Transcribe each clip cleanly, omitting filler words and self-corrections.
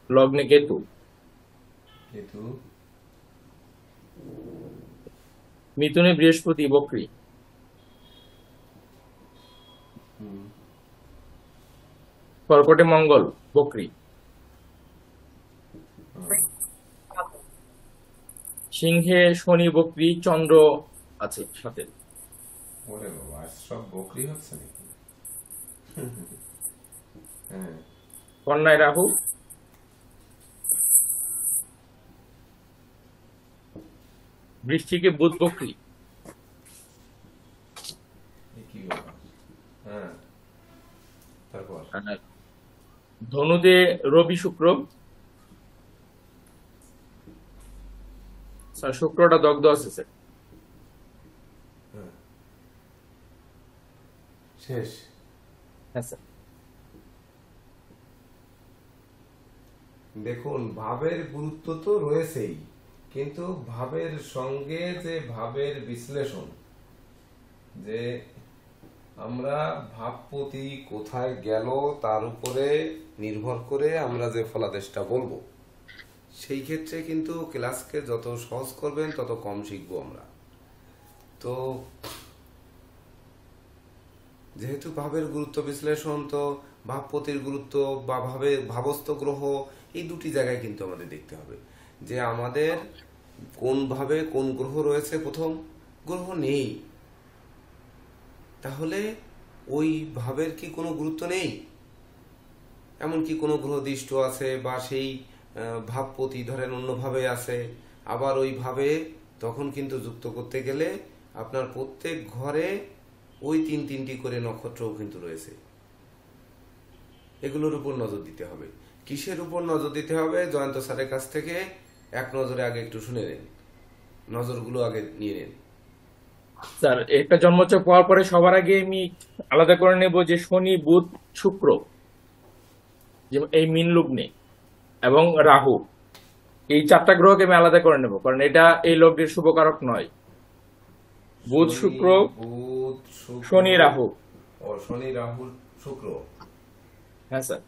লগ্নে কেতু। মিথুনে বৃহস্পতি বক্রী। কর্কটে মঙ্গল বক্রী। সিংহে শনি বক্রী, চন্দ্র আছে সাথে। ওরে বাবা, সব বকরি হচ্ছে নাকি? হ্যাঁ, কন্যায় রাহু। বৃশ্চিকে বুধ বক্রী। কি ব্যাপার? হ্যাঁ, তারপর আর ধনুতে রবি শুক্র। স্যার শুক্রটা দগ্ধ আছে স্যার। শেষ। হ্যাঁ স্যার। দেখুন, ভাবের গুরুত্ব তো রয়েছেই, কিন্তু ভাবের সঙ্গে যে ভাবের বিশ্লেষণ, যে আমরা ভাবপতি কোথায় গেল তার উপরে নির্ভর করে আমরা যে ফলাদেশটা বলবো, সেই ক্ষেত্রে কিন্তু ক্লাসকে যত সহজ করবেন তত কম শিখবো আমরা। তো যেহেতু ভাবের গুরুত্ব বিশ্লেষণ, তো ভাবপতির গুরুত্ব বা ভাবস্থ গ্রহ, এই দুটি জায়গায় কিন্তু আমাদের দেখতে হবে যে আমাদের কোন ভাবে কোন গ্রহ রয়েছে। প্রথম গ্রহ নেই, তাহলে ওই ভাবের কি কোনো গুরুত্ব নেই? এমনকি কোনো গ্রহ দৃষ্ট আছে বা সেই ভাবপতি ধরেন অন্যভাবে আছে, আবার ওই ভাবে তখন কিন্তু যুক্ত করতে গেলে আপনার প্রত্যেক ঘরে ওই তিনটি করে নক্ষত্রও কিন্তু রয়েছে। এগুলোর উপর নজর দিতে হবে। কিসের উপর নজর দিতে হবে? জয়ন্ত স্যারের কাছ থেকে এক নজরে আগে একটু শুনে নেন, নজরগুলো আগে নিয়ে নেন। স্যার একটা জন্মছক পাওয়ার পরে সবার আগে আমি আলাদা করে নেব যে শনি বুধ শুক্র যেমন এই মীন লগ্নে এবং রাহু, এই চারটা গ্রহকে আমি আলাদা করে নেব, কারণ এটা এই লগ্নের শুভকারক নয়। বুধ শনি, শুক্র, বুধ, শুক্র শনি রাহু। ও শনি, রাহু, শুক্র। হ্যাঁ স্যার।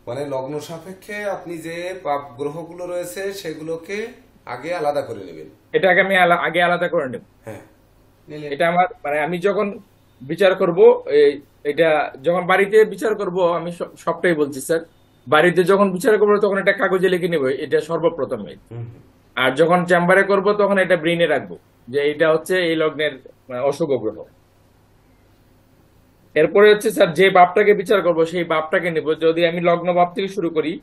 মানে লগ্ন সাপেক্ষে আপনি যে পাপ গ্রহগুলো রয়েছে সেগুলোকে আগে আলাদা করে নেবেন। এটাকে আমি আগে আলাদা করে নেব। হ্যাঁ, নিলেন। এটা আমার মানে আমি যখন বিচার করব, এটা যখন বাড়িতে বিচার করব, আমি সবটাই বলছি স্যার, বাড়িতে যখন বিচার করবো তখন এটা কাগজে লিখে নেব, এটা সর্বপ্রথমে। আর যখন চেম্বারে করব তখন এটা ব্রেইনে রাখবো যে এটা হচ্ছে এই লগ্নের অশুভ গ্রহ। এরপরে হচ্ছে স্যার যে বাপটাকে বিচার করব সেই বাপটাকে নেব। যদি আমি লগ্ন ভাব থেকে শুরু করি,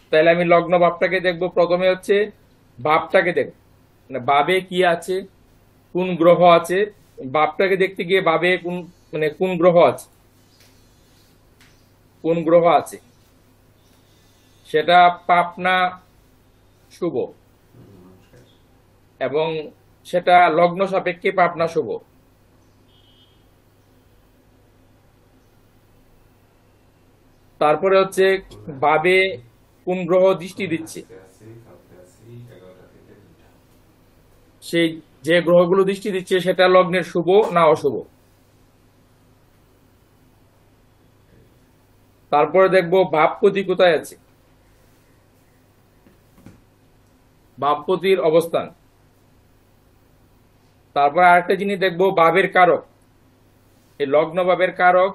তাহলে আমি লগ্ন ভাবটাকে দেখব। প্রথমে হচ্ছে ভাবটাকে দেখব, মানে বাবে কি আছে, কোন গ্রহ আছে। বাপটাকে দেখতে গিয়ে বাবে কোন মানে কোন গ্রহ আছে, কোন গ্রহ আছে সেটা পাপ না শুভ, এবং সেটা লগ্ন সাপেক্ষে পাপ না শুভ। তারপরে হচ্ছে বাবে কোন গ্রহ দৃষ্টি দিচ্ছে, সেই যে গ্রহগুলো দৃষ্টি দিচ্ছে সেটা লগ্নের শুভ না অশুভ। তারপরে দেখবো ভাবপতি কোথায় আছে, ভাবপতির অবস্থান। তারপর আরেকটা জিনিস দেখবো ভাবের কারক, এই লগ্ন ভাবের কারক,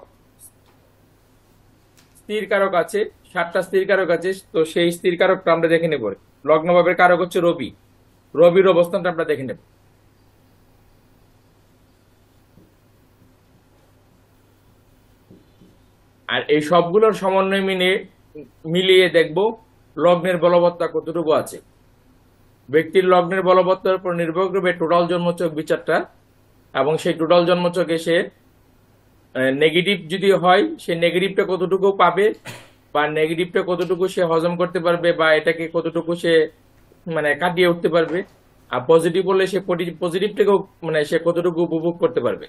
স্থির কারক আছে, 7টা স্থির কারক আছে, তো সেই স্থির কারকটা আমরা দেখে নেব। লগ্ন ভাবের কারক হচ্ছে রবি, রবির অবস্থানটা আমরা দেখে নেব। আর এই সবগুলোর সমন্বয় মিলিয়ে দেখব লগ্নের বলবত্তা কতটুকু আছে। ব্যক্তির লগ্নের বলবত্তার উপর নির্ভর করবে টোটাল জন্মছক বিচারটা, এবং সেই টোটাল জন্মছকে সে নেগেটিভ যদি হয় সে নেগেটিভটা কতটুকু পাবে, বা নেগেটিভটা কতটুকু সে হজম করতে পারবে, বা এটাকে কতটুকু সে মানে কাটিয়ে উঠতে পারবে। আর পজিটিভ হলে সে পজিটিভটাকেও মানে সে কতটুকু উপভোগ করতে পারবে,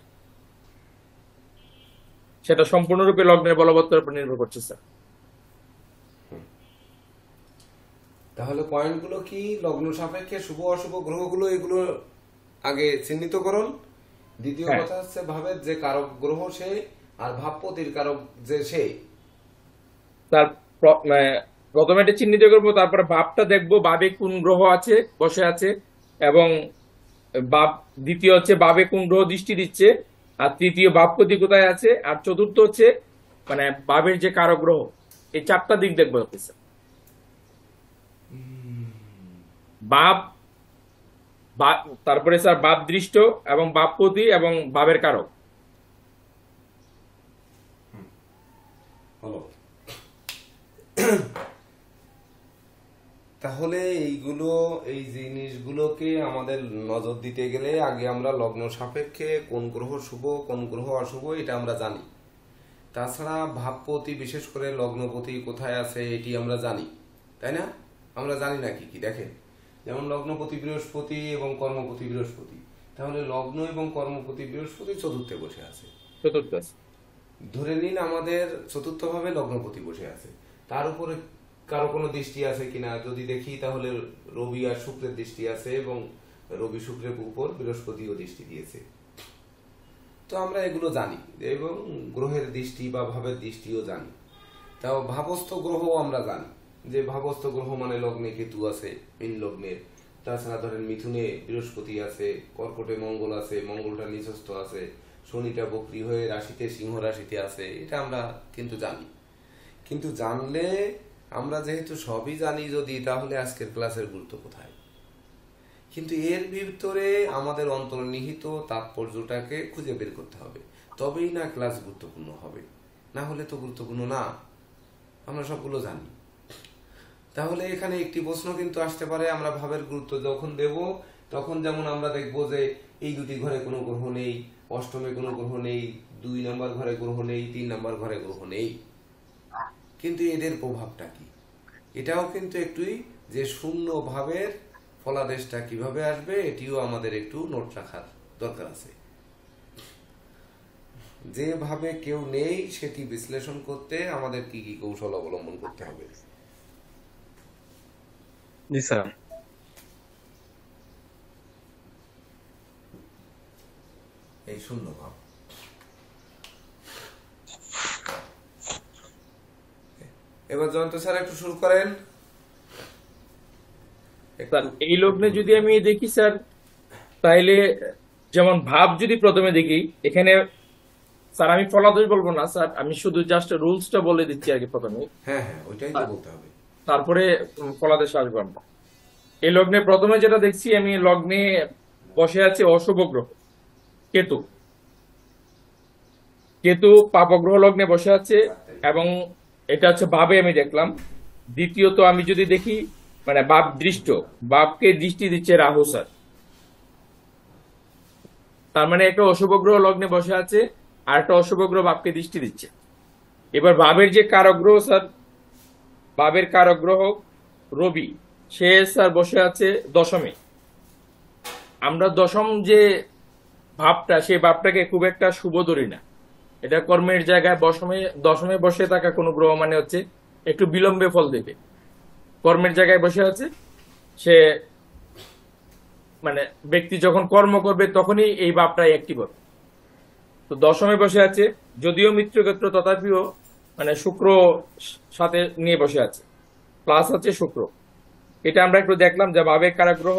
সেটা সম্পূর্ণরূপে লগ্নের বলবত্তার উপর নির্ভর করছে স্যার। তাহলে পয়েন্টগুলো কি? লগ্ন সাপেক্ষে শুভ অশুভ গ্রহগুলো, এগুলো আগে চিহ্নিত করুন। দ্বিতীয় হ্যাঁ কথা হচ্ছে ভাবের যে কারক গ্রহ সে আর ভাবপতির কারক যে সে, তার প্রথমে এটা চিহ্নিত করবো, তারপরে ভাবটা দেখবো বাবে কোন গ্রহ আছে বসে আছে, এবং দ্বিতীয় হচ্ছে বাবে কোন গ্রহ দৃষ্টি দিচ্ছে, আর তৃতীয় ভাবপতি কোথায় আছে, আর চতুর্থ হচ্ছে ভাবের যে কারক গ্রহ। এই চারটা দিক দেখবো স্যার। বাপ, তারপরে স্যার বাপ দৃষ্ট এবং বাপপতি এবং ভাবের কারক। হলো। তাহলে এই জিনিসগুলোকে আমাদের নজর দিতে গেলে আগে আমরা লগ্ন সাপেক্ষে কোন গ্রহ শুভ কোন গ্রহ অশুভ এটা আমরা জানি। তাছাড়া ভাবপতি বিশেষ করে লগ্নপতি কোথায় আছে এটি আমরা জানি, তাই না? আমরা জানি না কি কি দেখেন, যেমন লগ্নপতি বৃহস্পতি এবং কর্মপতি বৃহস্পতি, তাহলে লগ্ন এবং কর্মপতি বৃহস্পতি চতুর্থে বসে আছে। চতুর্থ ধরে নিন আমাদের চতুর্থ ভাবে লগ্নপতি বসে আছে, তার উপরে কারো কোনো দৃষ্টি আছে কিনা যদি দেখি, তাহলে রবি আর শুক্রের দৃষ্টি আছে, এবং রবি শুক্রের উপর বৃহস্পতিও দৃষ্টি দিয়েছে। তো আমরা এগুলো জানি, এবং গ্রহের দৃষ্টি বা ভাবের দৃষ্টিও জানি। তাও ভাবস্থ গ্রহ আমরা জানি, যে ভাবস্থ গ্রহ মানে লগ্নে কেতু আছে মীন লগ্নের, তাছাড়া ধরেন মিথুনে বৃহস্পতি আছে, কর্কটে মঙ্গল আছে, মঙ্গলটা নিচস্থ আছে, শনিটা বকরি হয়ে রাশিতে সিংহ রাশিতে আছে, এটা আমরা কিন্তু জানি। কিন্তু জানলে আমরা যেহেতু সবই জানি যদি, তাহলে আজকের ক্লাসের গুরুত্ব কোথায়? কিন্তু এর ভিতরে আমাদের অন্তর্নিহিত তাৎপর্যটাকে খুঁজে বের করতে হবে, তবেই না ক্লাস গুরুত্বপূর্ণ হবে, না হলে তো গুরুত্বপূর্ণ না। আমরা সবগুলো জানি। তাহলে এখানে একটি প্রশ্ন কিন্তু আসতে পারে, আমরা ভাবের গুরুত্ব যখন দেব তখন যেমন আমরা দেখব যে এই দুটি ঘরে কোনো গ্রহ নেই, অষ্টমে কোনো গ্রহ নেই, 2 নম্বর ঘরে গ্রহ নেই, 3 নম্বর ঘরে গ্রহ নেই, কিন্তু এদের প্রভাবটা কি? এটাও কিন্তু একটুই যে শূন্য ভাবের ফলাদেশটা কিভাবে আসবে এটিও আমাদের একটু নোট রাখার দরকার আছে। যেভাবে কেউ নেই সেটি বিশ্লেষণ করতে আমাদের কি কি কৌশল অবলম্বন করতে হবে? জি স্যার। এই শূন্য ভাব, এবার জয়ন্ত স্যার একটু শুরু করেন। স্যার এই লগ্নে যদি আমি দেখি স্যার, তাইলে যেমন ভাব যদি প্রথমে দেখি, এখানে স্যার আমি ফলাদেশ বলবো না স্যার, আমি শুধু জাস্ট রুলসটা বলে দিচ্ছি আর কি প্রথমে, হ্যাঁ হ্যাঁ, ওইটাই তো বলতে হবে। তারপরে ফলাদেশ আসবো আমরা। এই লগ্নে প্রথমে যেটা দেখছি আমি, লগ্নে বসে আছে অশুভ গ্রহ কেতু। কেতু পাপগ্রহ লগ্নে বসে আছে, এবং এটা হচ্ছে ভাবে আমি দেখলাম। দ্বিতীয়ত আমি যদি দেখি বাপ দৃষ্ট, বাপকে দৃষ্টি দিচ্ছে রাহু স্যার, তার মানে একটা অশুভ গ্রহ লগ্নে বসে আছে, আর একটা অশুভ গ্রহ বাপকে দৃষ্টি দিচ্ছে। এবার ভাবের যে কারক গ্রহ স্যার, ভাবের কারক গ্রহ রবি, সে স্যার বসে আছে দশমে। আমরা দশম যে ভাবটা, সেই ভাবটাকে খুব একটা শুভ ধরি না। এটা কর্মের জায়গায় দশমে বসে থাকা কোনো গ্রহ মানে হচ্ছে একটু বিলম্বে ফল দেবে। কর্মের জায়গায় বসে আছে সে, ব্যক্তি যখন কর্ম করবে তখনই এই ভাবটাই অ্যাক্টিভ হবে। তো দশমে বসে আছে, যদিও মিত্রক্ষেত্র, তথাপিও শুক্র সাথে নিয়ে বসে আছে, প্লাস হচ্ছে শুক্র। এটা আমরা একটু দেখলাম যে ভাবের কারক গ্রহ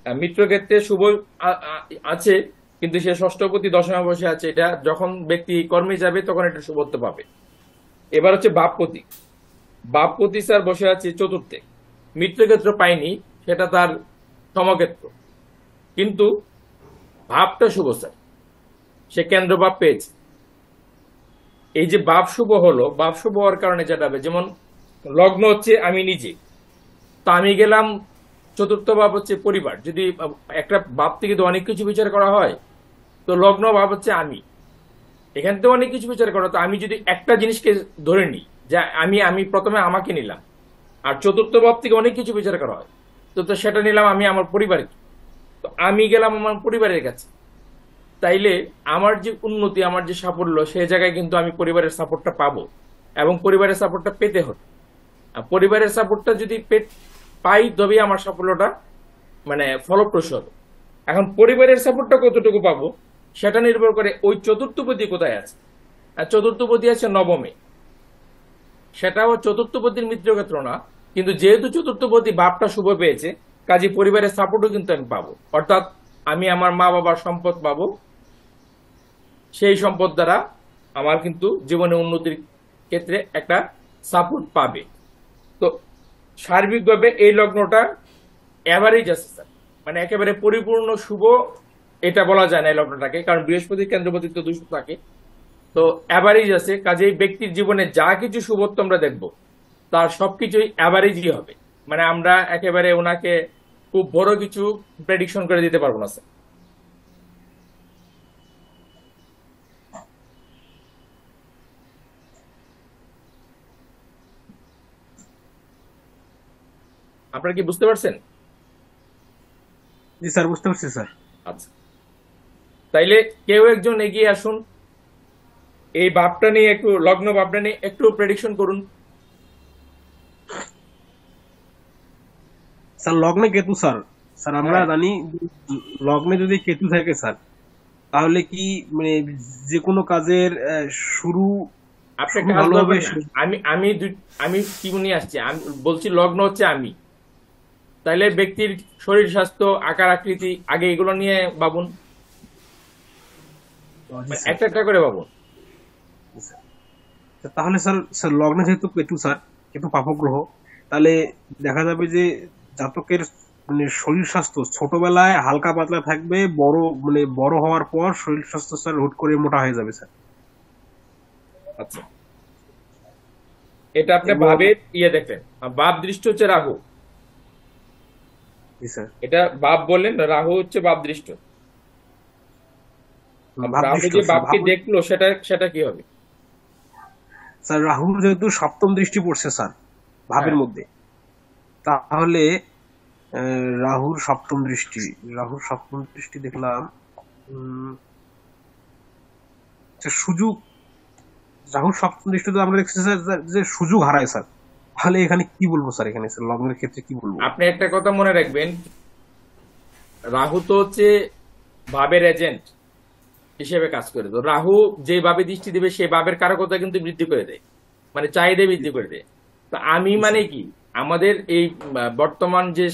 মিত্রক্ষেত্রে শুভ আছে, কিন্তু সে ষষ্ঠপতি দশমে বসে আছে। এটা যখন ব্যক্তি কর্মে যাবে তখন এটা শুভত্ব পাবে। এবার হচ্ছে বাপপতি। বাপপতি স্যার বসে আছে চতুর্থে, মিত্রক্ষেত্র পায়নি, সেটা তার সমক্ষেত্র, কিন্তু ভাবটা শুভ স্যার, সে কেন্দ্র ভাব পেয়েছে। এই যে ভাব শুভ হলো, ভাব শুভ হওয়ার কারণে যেটা হবে, যেমন লগ্ন হচ্ছে আমি নিজে, তা আমি গেলাম, চতুর্থ ভাব হচ্ছে পরিবার। যদি একটা ভাব থেকে তো অনেক কিছু বিচার করা হয়, তো লগ্ন ভাব হচ্ছে আমি, এখান থেকে অনেক কিছু বিচার করা। তো আমি যদি একটা জিনিসকে ধরে নিই, যে আমি প্রথমে আমাকে নিলাম, আর চতুর্থ ভাব থেকে অনেক কিছু বিচার করা হয়, তো সেটা নিলাম আমি আমার পরিবারকে। তো আমি গেলাম আমার পরিবারের কাছে, তাইলে আমার যে উন্নতি, আমার যে সাফল্য, সেই জায়গায় কিন্তু আমি পরিবারের সাপোর্টটা পাবো, এবং পরিবারের সাপোর্টটা পেতে হবে। আর পরিবারের সাপোর্টটা যদি পাই, তবেই আমার সাফল্যটা ফলপ্রসূ হবে। এখন পরিবারের সাপোর্টটা কতটুকু পাবো সেটা নির্ভর করে ওই চতুর্থপতি কোথায় আছে। আর চতুর্থপতি আছে নবমে, সেটাও চতুর্থপতির মিত্রক্ষেত্র না, কিন্তু যেহেতু চতুর্থপতি ভাবটা শুভ পেয়েছে, কাজী পরিবারের সাপোর্টও কিন্তু আমি পাবো, অর্থাৎ আমি আমার মা বাবার সম্পদ পাবো, সেই সম্পদ দ্বারা আমার কিন্তু জীবনে উন্নতির ক্ষেত্রে একটা সাপোর্ট পাবে। তো সার্বিকভাবে এই লগ্নটা অ্যাভারেজ আছে স্যার, মানে একেবারে পরিপূর্ণ শুভ এটা বলা যায় না এই লগ্নটাকে, কারণ বৃহস্পতি কেন্দ্রপতি তো দুষ্ট থাকে। তো অ্যাভারেজ আছে, কাজেই ব্যক্তির জীবনে যা কিছু শুভত্ব আমরা দেখবো তার সবকিছুই অ্যাভারেজই হবে, মানে আমরা একেবারে ওনাকে খুব বড় কিছু প্রেডিকশন করে দিতে পারবো না স্যার। আপনারা কি বুঝতে পারছেন? জি স্যার, বুঝতে পারছি স্যার। আচ্ছা, তাইলে কেউ একজন এগিয়ে আসুন, এই ভাবটা নিয়ে একটু, লগ্ন ভাবটা নিয়ে একটু প্রেডিকশন করুন। স্যার লগ্নে কেতু স্যার, স্যার আমরা হ্যাঁ, জানি লগ্নে যদি কেতু থাকে স্যার, তাহলে কি মানে যে কোনো কাজের শুরু আপনি শুরু কাজ ভালো হবে করবেন না, আমি কি নিয়ে আসছি, আমি বলছি লগ্ন হচ্ছে আমি, তাইলে ব্যক্তির শরীর স্বাস্থ্য আকার আকৃতি আগে এগুলো নিয়ে ভাবুন, জি স্যার। একটা একটা করে ভাবুন। জি স্যার। তাহলে স্যার, স্যার লগ্নে যেহেতু কেতু স্যার, কেতু পাপগ্রহ, তাহলে দেখা যাবে যে জাতকের মানে শরীর স্বাস্থ্য ছোটবেলায় হালকা পাতলা থাকবে, বড় মানে বড় হওয়ার পর শরীর স্বাস্থ্য স্যার হুট করে মোটা হয়ে যাবে স্যার। আচ্ছা, এটা আপনি এবং ভাবের ইয়ে দেখেন, বাপ দৃষ্টি হচ্ছে রাহু, জি স্যার, এটা বাপ বললেন, রাহু হচ্ছে বাপ দৃষ্ট। রাহু ভাবদৃষ্ট যে স্যার, বাপকে দেখলো সেটা সেটা কি হবে? স্যার রাহুর যেহেতু সপ্তম দৃষ্টি পড়ছে স্যার ভাবের হ্যাঁ, মধ্যে, তাহলে রাহুর সপ্তম দৃষ্টি, রাহুর সপ্তম দৃষ্টি দেখলাম উম, যে সুযোগ, রাহুর সপ্তম দৃষ্টি তো আমরা দেখছি স্যার যে সুযোগ হারায় স্যার। তাহলে এখানে কি বলবো স্যার, এখানে স্যার লগ্নের ক্ষেত্রে কি বলবো? আপনি একটা কথা মনে রাখবেন, রাহু তো হচ্ছে ভাবের এজেন্ট হিসেবে কাজ করে। তো রাহু যে ভাবে দৃষ্টি দিবে সেই ভাবের কারকতা কিন্তু বৃদ্ধি করে দেয়, মানে চাহিদা বৃদ্ধি করে দেয়। তো আমি জি মানে স্যার। কি, আমাদের এই বর্তমান যে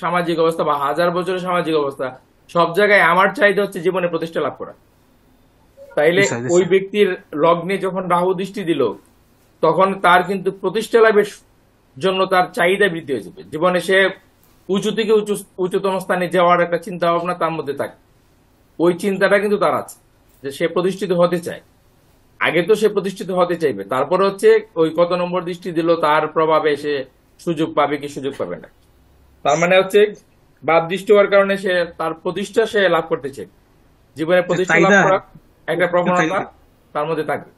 সামাজিক অবস্থা বা হাজার বছরের সামাজিক অবস্থা, সব জায়গায় আমার চাহিদা হচ্ছে জীবনে প্রতিষ্ঠা লাভ করা। তাইলে জি স্যার। জি ওই স্যার। ব্যক্তির লগ্নে যখন রাহু দৃষ্টি দিল, তখন তার কিন্তু প্রতিষ্ঠা লাভের জন্য তার চাহিদা বৃদ্ধি হয়ে যাবে, জীবনে সে উঁচু থেকে উচ্চতম স্থানে যাওয়ার একটা চিন্তা ভাবনা তার মধ্যে থাকে। ওই চিন্তাটা কিন্তু তার আছে যে সে প্রতিষ্ঠিত হতে চায়। আগে তো সে প্রতিষ্ঠিত হতে চাইবে, তারপর হচ্ছে ওই কত নম্বর দৃষ্টি দিল তার প্রভাবে সে সুযোগ পাবে কি সুযোগ পাবে না। তার মানে হচ্ছে বাপ দৃষ্টি হওয়ার কারণে সে তার প্রতিষ্ঠা সে লাভ করতে চায়, জীবনে যে প্রতিষ্ঠা লাভ চাহিদা, করার একটা প্রবণতা চাহিদা। তার মধ্যে থাকবে।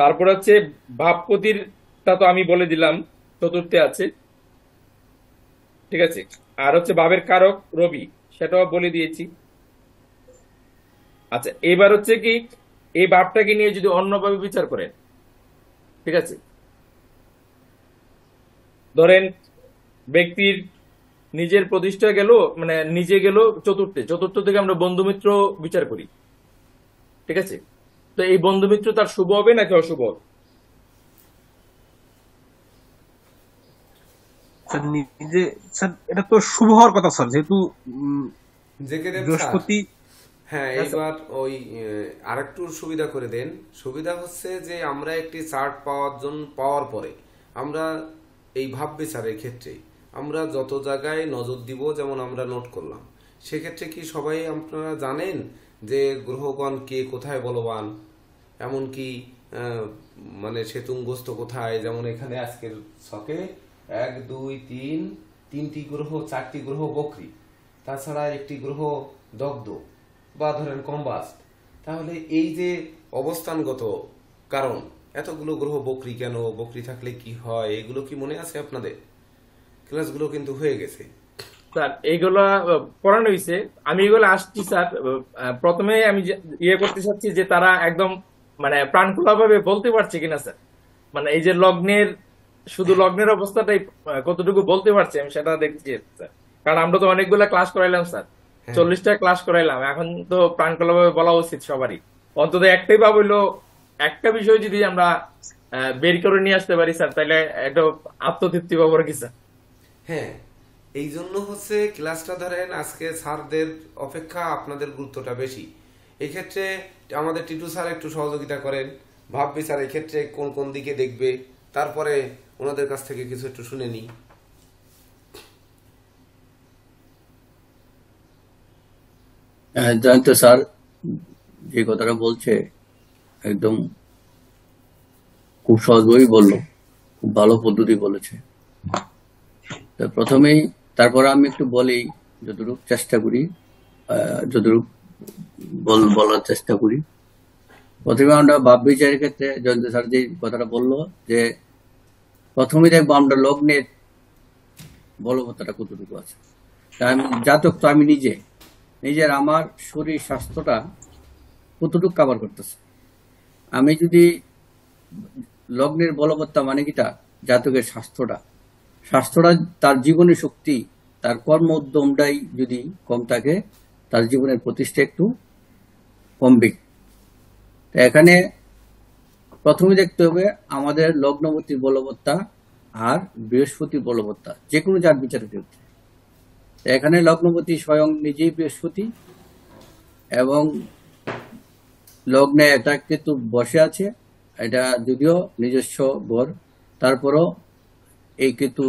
তারপর হচ্ছে ভাবপতিরটা তো আমি বলে দিলাম, চতুর্থে আছে, ঠিক আছে। আর হচ্ছে ভাবের কারক রবি, সেটাও বলে দিয়েছি। আচ্ছা, এবার হচ্ছে কি, এই ভাবটাকে নিয়ে যদি অন্যভাবে বিচার করেন, ঠিক আছে, ধরেন ব্যক্তির নিজের প্রতিষ্ঠা গেল, মানে নিজে গেল চতুর্থে, চতুর্থ থেকে আমরা বন্ধু মিত্র বিচার করি, ঠিক আছে। তো এই বন্ধু মিত্র তার শুভ হবে নাকি অশুভ হবে? স্যার নিজে, স্যার এটা তো শুভ হওয়ার কথা স্যার, যেহেতু জেকে দেব স্যার। বৃহস্পতি। হ্যাঁ, হ্যাঁ স্যার। এইবার ওই আরেকটু সুবিধা করে দেন। সুবিধা হচ্ছে যে আমরা একটি চার্ট পাওয়ার পরে আমরা এই ভাব বিচারের ক্ষেত্রে আমরা যত জায়গায় নজর দিব, যেমন আমরা নোট করলাম, সেক্ষেত্রে কি সবাই আপনারা জানেন যে গ্রহগণ কে কোথায় বলবান, এমনকি আহ, মানে সেতুঙ্গস্থ কোথায়, যেমন এখানে আজকের ছকে 1 2 3 তিনটি গ্রহ, 4টি গ্রহ বক্রী, তাছাড়া একটি গ্রহ দগ্ধ বা ধরেন কম্বাস্ট। তাহলে এই যে অবস্থানগত কারণ, এতগুলো গ্রহ বক্রী কেন, বক্রী থাকলে কি হয়, এগুলো কি মনে আছে আপনাদের? ক্লাসগুলো কিন্তু হয়ে গেছে। স্যার এইগুলা পড়ানো হয়েছে, আমি এগুলো আসছি স্যার। প্রথমে আমি ইয়ে করতে চাচ্ছি যে তারা একদম মানে প্রাণখোলা ভাবে বলতে পারছে কিনা স্যার, মানে এই যে লগ্নের, শুধু লগ্নের অবস্থাটাই কতটুকু বলতে পারছে আমি সেটা দেখছি স্যার। কারণ আমরা তো অনেকগুলা ক্লাস করাইলাম স্যার, হ্যাঁ, 40টা ক্লাস করাইলাম, এখন তো প্রাণখোলা ভাবে বলা উচিত সবারই। অন্তত একটাই বা বললো, একটা বিষয় যদি আমরা বের করে নিয়ে আসতে পারি স্যার, তাহলে একটা আত্মতৃপ্তি পাবো আর কি স্যার। হ্যাঁ, এই জন্য হচ্ছে ক্লাসটা ধরেন আজকে স্যারদের অপেক্ষা আপনাদের গুরুত্বটা বেশি। এই ক্ষেত্রে আমাদের টিটু স্যার একটু সহযোগিতা করেন, ভাববে স্যার এই ক্ষেত্রে কোন কোন দিকে দেখবে, তারপরে ওনাদের কাছ থেকে কিছু একটু শুনে নিই। জয়ন্ত স্যার যে কথাটা বলছে একদম খুব সহজভাবেই বললো, খুব ভালো পদ্ধতি বলেছে। তো প্রথমেই তারপরে আমি একটু বলি, যতটুকু চেষ্টা করি, যতটুকু বলার চেষ্টা করি। প্রথমে আমরা ভাব বিচারের ক্ষেত্রে জয়ন্ত স্যার যে কথাটা বললো, যে প্রথমে দেখবো আমরা লগ্নের বলবত্তাটা কতটুকু আছে। তা আমি জাতক তো আমি নিজের আমার শরীর স্বাস্থ্যটা কতটুকু কাভার করতেছে। আমি যদি লগ্নের বলবত্তা মানে কিটা, জাতকের স্বাস্থ্যটা তার জীবনের শক্তি, তার কর্ম উদ্যমটাই যদি কম থাকে, তার জীবনের প্রতিষ্ঠা একটু কমবে। তো এখানে প্রথমে দেখতে হবে আমাদের লগ্নবতীর বলবত্তা আর বৃহস্পতির বলবত্তা, যে কোনো যার বিচারের ক্ষেত্রে। তো এখানে লগ্নবতী স্বয়ং নিজেই বৃহস্পতি, এবং লগ্নে এটা কিন্তু বসে আছে, এটা যদিও নিজস্ব ঘর, তারপরও এই কিন্তু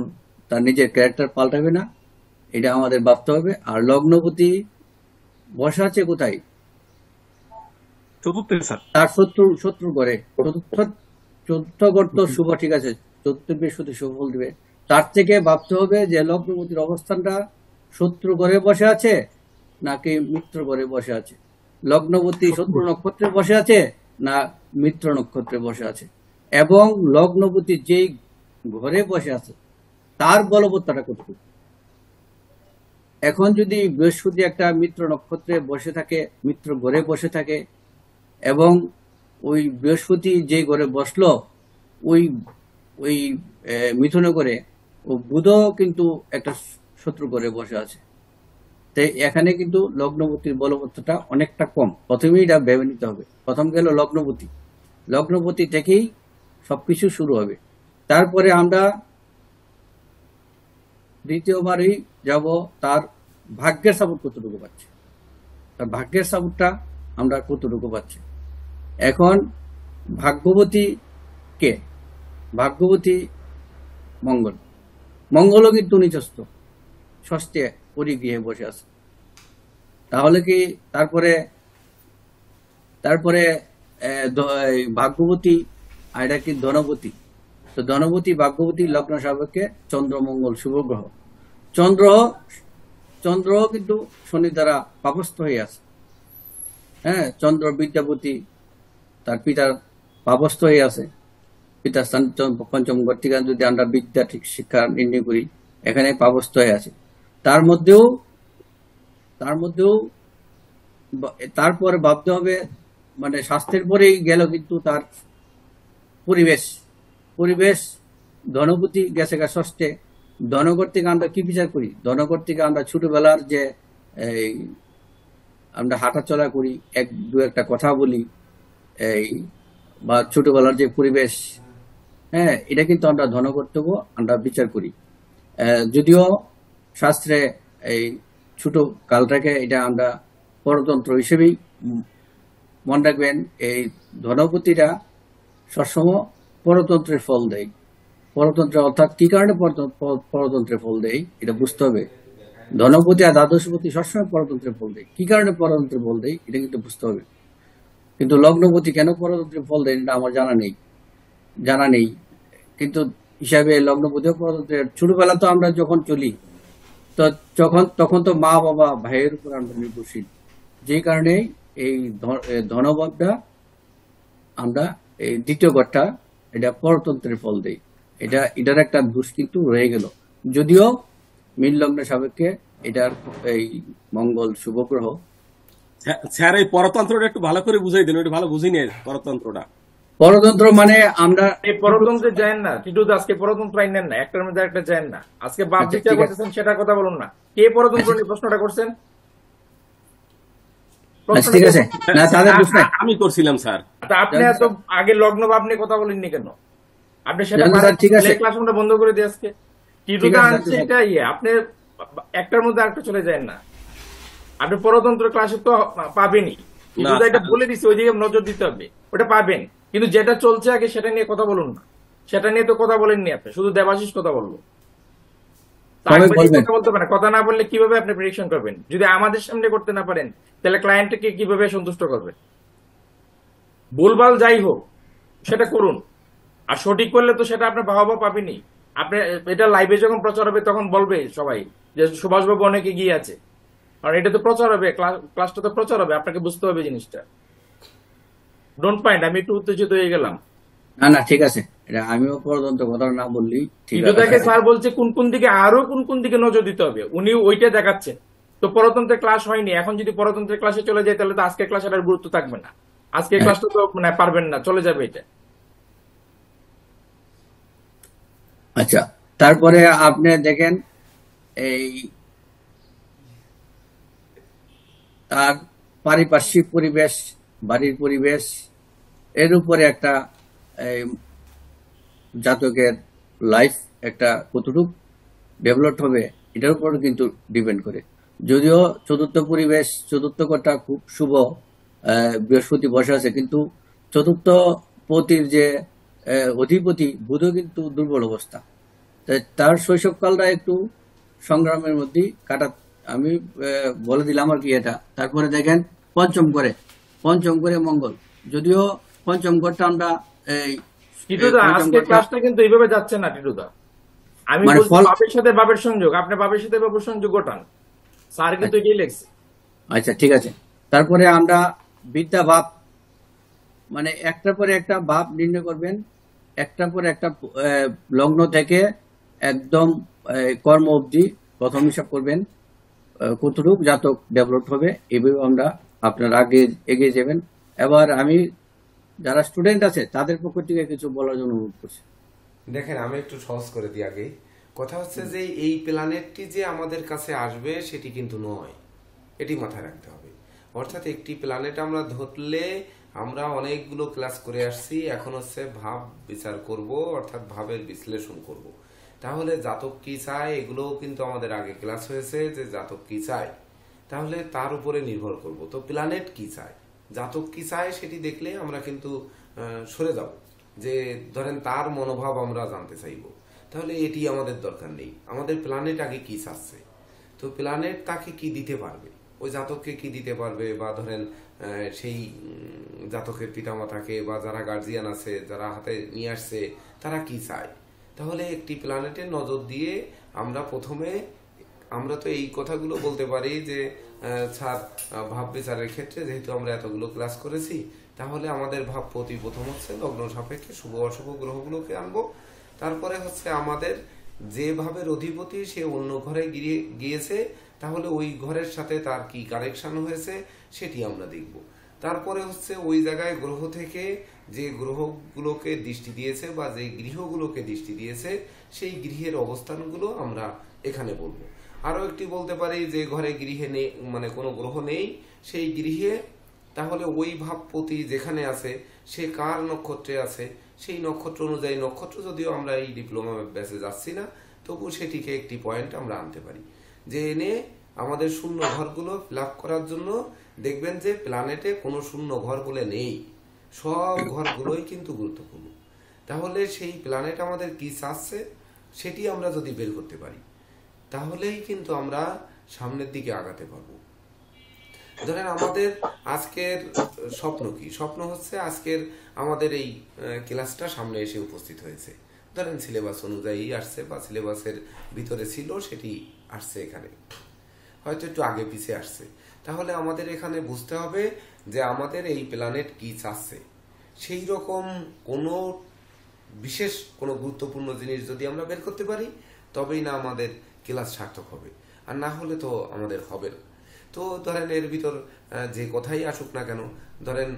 তার নিজের ক্যারেক্টার পাল্টাবে না, এটা আমাদের ভাবতে হবে। আর লগ্নপতি বসে আছে কোথায়? চতুর্থ স্যার। তার শত্রু ঘরে। চতুর্থ ঘর তো শুভ, ঠিক আছে, চতুর্থ বৃহস্পতি শুভ ফল দিবে। তার থেকে ভাবতে হবে যে লগ্নপতির অবস্থানটা শত্রু ঘরে বসে আছে নাকি মিত্র ঘরে বসে আছে, লগ্নপতি শত্রু নক্ষত্রে বসে আছে না মিত্র নক্ষত্রে বসে আছে, এবং লগ্নপতি যেই ঘরে বসে আছে তার বলবত্তাটা কতটুকু। এখন যদি বৃহস্পতি একটা মিত্র নক্ষত্রে বসে থাকে, মিত্র ঘরে বসে থাকে, এবং ওই বৃহস্পতি যে ঘরে বসলো ওই ওই মিথুনে করে, ও বুধও কিন্তু একটা শত্রু ঘরে বসে আছে। তাই এখানে কিন্তু লগ্নপতির বলবত্তাটা অনেকটা কম। প্রথমেই এটা ভেবে নিতে হবে। প্রথম গেল লগ্নপতি থেকেই সবকিছু শুরু হবে। তারপরে আমরা দ্বিতীয়বারই যাব তার ভাগ্যের সাপোর্ট কতটুকু পাচ্ছে, তার ভাগ্যের সাপোর্টটা আমরা কতটুকু পাচ্ছি। এখন ভাগ্যবতী কে? ভাগ্যবতী মঙ্গলও কিন্তু নিচস্থ, ষষ্ঠে পরিগৃহে বসে আছে। তাহলে কি তারপরে ভাগ্যবতী, আর এটা কি ধনবতী? তো ধনবতী ভাগ্যবতী লগ্ন সাপেক্ষে চন্দ্র মঙ্গল শুভ গ্রহ। চন্দ্র কিন্তু শনি দ্বারা পাপস্থ হয়ে আছে। হ্যাঁ, চন্দ্র বিদ্যাপতি, তার পিতার পাপস্থ হয়ে আছে। পিতার স্থান পঞ্চম ঘর থেকে যদি আমরা বিদ্যা ঠিক শিক্ষা নির্ণয় করি, এখানে পাপস্থ হয়ে আছে। তার মধ্যেও তারপরে ভাবতে হবে, মানে স্বাস্থ্যের পরেই গেল কিন্তু তার পরিবেশ ধনপতি গেছে গা ষষ্ঠে। ধনঘর থেকে আমরা কি বিচার করি? ধনঘর থেকে আমরা ছোটবেলার যে আমরা হাঁটাচলা করি, দু একটা কথা বলি, বা ছোটবেলার যে পরিবেশ, হ্যাঁ, এটা কিন্তু আমরা ধনকর্তব্য আমরা বিচার করি। যদিও শাস্ত্রে এই ছোট কালটাকে এটা আমরা পরতন্ত্র হিসেবেই মনে রাখবেন। এই ধনপতিরা সবসময় পরতন্ত্রের ফল দেয়। পরতন্ত্র অর্থাৎ কি কারণে পরতন্ত্রের ফল দেয় এটা বুঝতে হবে। ধনপতি আর দ্বাদশপতি সবসময় পরতন্ত্রের ফল দেয়। কি কারণে পরতন্ত্রের ফল দেয় এটা কিন্তু বুঝতে হবে। কিন্তু লগ্নপতি কেন পরতন্ত্রের ফল দেয় এটা আমার জানা নেই। কিন্তু হিসাবে লগ্নপতিও পরতন্ত্রের। ছোটবেলা তো আমরা যখন চলি তো তখন তো মা বাবা ভাইয়ের উপর আমরা নির্ভরশীল, যে কারণে এই ধনভাবটা আমরা এই দ্বিতীয় ঘরটা এটা পরতন্ত্রের ফল দেয়। এটার একটা দোষ কিন্তু রয়ে গেল। যদিও মীন লগ্নের সাপেক্ষে এটার এই মঙ্গল শুভ গ্রহ। স্যার এই পরতন্ত্রটা একটু ভালো করে বুঝাই দিন, ওটা ভালো বুঝিনি পরতন্ত্রটা। পরতন্ত্র মানে আমরা এই পরতন্ত্রে যায়েন না টিটু, আজকে পরতন্ত্র আইনেন না, একটার মধ্যে একটা যায়েন না। আজকে বাপ আচ্ছা, বিচার ঠিক আছে। করতেছেন সেটা কথা বলুন না। কে পরতন্ত্র নিয়ে প্রশ্নটা করছেন? আচ্ছা ঠিক আছে, না তাদের দোষ নাই। আমি করছিলাম স্যার। তা আপনি এত আগে লগ্ন ভাব নিয়ে কথা বলেননি কেন? আপনি সেটা জানেন স্যার, ঠিক আছে। ক্লাস রুমটা বন্ধ করে দিয়ে আজকে ঠিক টিটুদা আছে, আনছে ঠিক আছে। এটা আপনি একটার মধ্যে আরেকটা চলে যায় না। আপনি পরতন্ত্র ক্লাসে তো পাবেনই, টিটুদা এটা বলে দিচ্ছে, ওই দিকে নজর দিতে হবে, ওটা পাবেন। কিন্তু যেটা চলছে আগে সেটা নিয়ে কথা বলুন না। সেটা নিয়ে তো কথা বলেননি আপনি, শুধু দেবাশিস কথা বললো। তা সবাই একবারই বলবেন। কথা বলতে পারেন, কথা না বললে কিভাবে আপনি প্রেডিকশন করবেন? যদি আমাদের সামনে করতে না পারেন তাহলে ক্লায়েন্টকে কিভাবে সন্তুষ্ট করবেন? ভুলভাল যাই হোক সেটা করুন, আর সঠিক করলে তো সেটা আপনি বাহবা পাবেনি। আপনি এটা লাইভে যখন প্রচার হবে তখন বলবে সবাই যে সুভাষবাবু অনেক এগিয়ে আছে, কারণ এটা তো প্রচার হবে, ক্লাসটা তো প্রচার হবে, আপনাকে বুঝতে হবে জিনিসটা। ডোন্ট মাইন্ড, আমি একটু উত্তেজিত হয়ে গেলাম। না না ঠিক আছে, এটা আমিও পরদন্ত কথা না বললি ঠিক আছে। ইদুদাকে স্যার বলছে কোন কোন দিকে, আরো কোন কোন দিকে নজর দিতে হবে, উনি ওইটা দেখাচ্ছেন। তো পরতন্ত্রের ক্লাস হয়নি, এখন যদি পরতন্ত্রের ক্লাসে চলে যায় তাহলে তো আজকের ক্লাসের আর গুরুত্ব থাকবে না। আজকের ক্লাসটা তো মানে পারবেন না, চলে যাবে এটা। আচ্ছা, তারপরে আপনি দেখেন এই তার পারিপার্শ্বিক পরিবেশ, বাড়ির পরিবেশ, এর উপরে একটা এই, জাতকের লাইফ একটা কতটুকু ডেভেলপ হবে এটার উপর কিন্তু ডিপেন্ড করে। যদিও চতুর্থ পরিবেশ, চতুর্থ ঘরটা খুব শুভ, বৃহস্পতি বসে আছে, কিন্তু চতুর্থ পতির যে অধিপতি বুধও কিন্তু দুর্বল অবস্থা। তাই তার শৈশবকালটা একটু সংগ্রামের মধ্যে কাটা, আমি বলে দিলাম আর কি এটা। তারপরে দেখেন পঞ্চম করে মঙ্গল, যদিও পঞ্চম ঘরটা আমরা এই টিটুদা পঞ্চম আজকের ঘরটা ক্লাসটা কিন্তু এইভাবে যাচ্ছে না টিটুদা। আমি মানে বলছি ফল, বাপের সাথে বাপের সংযোগ, আপনি বাপের সাথে বাপের সংযোগ ওঠান। স্যার কিন্তু এটাই লেগছে। আচ্ছা ঠিক আছে। তারপরে আমরা বিদ্যা ভাব, মানে একটার পরে একটা ভাব নির্ণয় করবেন, একটার পরে একটা লগ্ন থেকে একদম কর্ম অবধি প্রথম হিসাব করবেন, কতটুকু জাতক ডেভেলপ হবে, এভাবে আমরা আপনার আগে এগিয়ে যাবেন। এবার আমি যারা স্টুডেন্ট আছে তাদের পক্ষ থেকে কিছু বলার জন্য অনুরোধ করছি। দেখেন, আমি একটু সহজ করে দিই আগে। কথা হচ্ছে যে এই প্ল্যানেটটি যে আমাদের কাছে আসবে সেটি কিন্তু নয়, এটি মাথায় রাখতে হবে। অর্থাৎ একটি প্ল্যানেট আমরা ধরলে, আমরা অনেকগুলো ক্লাস করে আসছি, এখন হচ্ছে ভাব বিচার করব, অর্থাৎ ভাবের বিশ্লেষণ করব। তাহলে জাতক কি চায় এগুলোও কিন্তু আমাদের আগে ক্লাস হয়েছে, যে জাতক কি চায়, তাহলে তার উপরে নির্ভর করব। তো প্ল্যানেট কি চায়, জাতক কি চায় সেটি দেখলে আমরা কিন্তু সরে যাব, যে ধরেন তার মনোভাব আমরা জানতে চাইব, তাহলে এটি আমাদের দরকার নেই। আমাদের প্ল্যানেট আগে কি চাচ্ছে, তো প্ল্যানেট তাকে কি দিতে পারবে, ওই জাতককে কি দিতে পারবে, বা ধরেন সেই জাতকের পিতামাতাকে বা যারা গার্জিয়ান আছে, যারা হাতে নিয়ে আসছে, তারা কি চায়। তাহলে একটি প্ল্যানেটের নজর দিয়ে আমরা প্রথমে, আমরা তো এই কথাগুলো বলতে পারি যে স্যার ভাব বিচারের ক্ষেত্রে যেহেতু আমরা এতগুলো ক্লাস করেছি, তাহলে আমাদের ভাবপতি প্রথম হচ্ছে লগ্ন সাপেক্ষে শুভ অশুভ গ্রহগুলোকে আনবো। তারপরে হচ্ছে আমাদের যে ভাবের অধিপতি সে অন্য ঘরে গিয়েছে, তাহলে ওই ঘরের সাথে তার কি কানেকশন হয়েছে সেটি আমরা দেখব। তারপরে হচ্ছে ওই জায়গায় গ্রহ থেকে যে গ্রহগুলোকে দৃষ্টি দিয়েছে বা যে গৃহগুলোকে দৃষ্টি দিয়েছে, সেই গৃহের অবস্থানগুলো আমরা এখানে বলবো। আরো একটি বলতে পারি যে ঘরে গৃহে নেই, মানে কোনো গ্রহ নেই সেই গৃহে, তাহলে ওই ভাবপতি যেখানে আছে সে কার নক্ষত্রে আছে, সেই নক্ষত্র অনুযায়ী, নক্ষত্র যদিও আমরা এই ডিপ্লোমা ব্যাচে যাচ্ছি না, তবু সেটিকে একটি পয়েন্ট আমরা আনতে পারি, যে এনে আমাদের শূন্য ঘরগুলো ফিল আপ করার জন্য দেখবেন যে প্ল্যানেটে কোনো শূন্য ঘর বলে নেই, সব ঘরগুলোই কিন্তু গুরুত্বপূর্ণ। তাহলে সেই প্ল্যানেট আমাদের কি চাচ্ছে সেটি আমরা যদি বের করতে পারি, তাহলেই কিন্তু আমরা সামনের দিকে আগাতে পারবো। ধরেন আমাদের আজকের স্বপ্ন কি, স্বপ্ন হচ্ছে আজকের আমাদের এই ক্লাসটা সামনে এসে উপস্থিত হয়েছে, ধরেন সিলেবাস অনুযায়ী আসছে বা সিলেবাসের ভিতরে ছিল সেটি আসছে, এখানে হয়তো একটু আগে পিছিয়ে আসছে। তাহলে আমাদের এখানে বুঝতে হবে যে আমাদের এই প্ল্যানেট কি চাচ্ছে, সেই রকম কোনো বিশেষ কোনো গুরুত্বপূর্ণ জিনিস যদি আমরা বের করতে পারি, তবেই না আমাদের ক্লাস সার্থক হবে, আর না হলে তো আমাদের হবে না। তো ধরেন এর ভিতর যে কথাই আসুক না কেন, ধরেন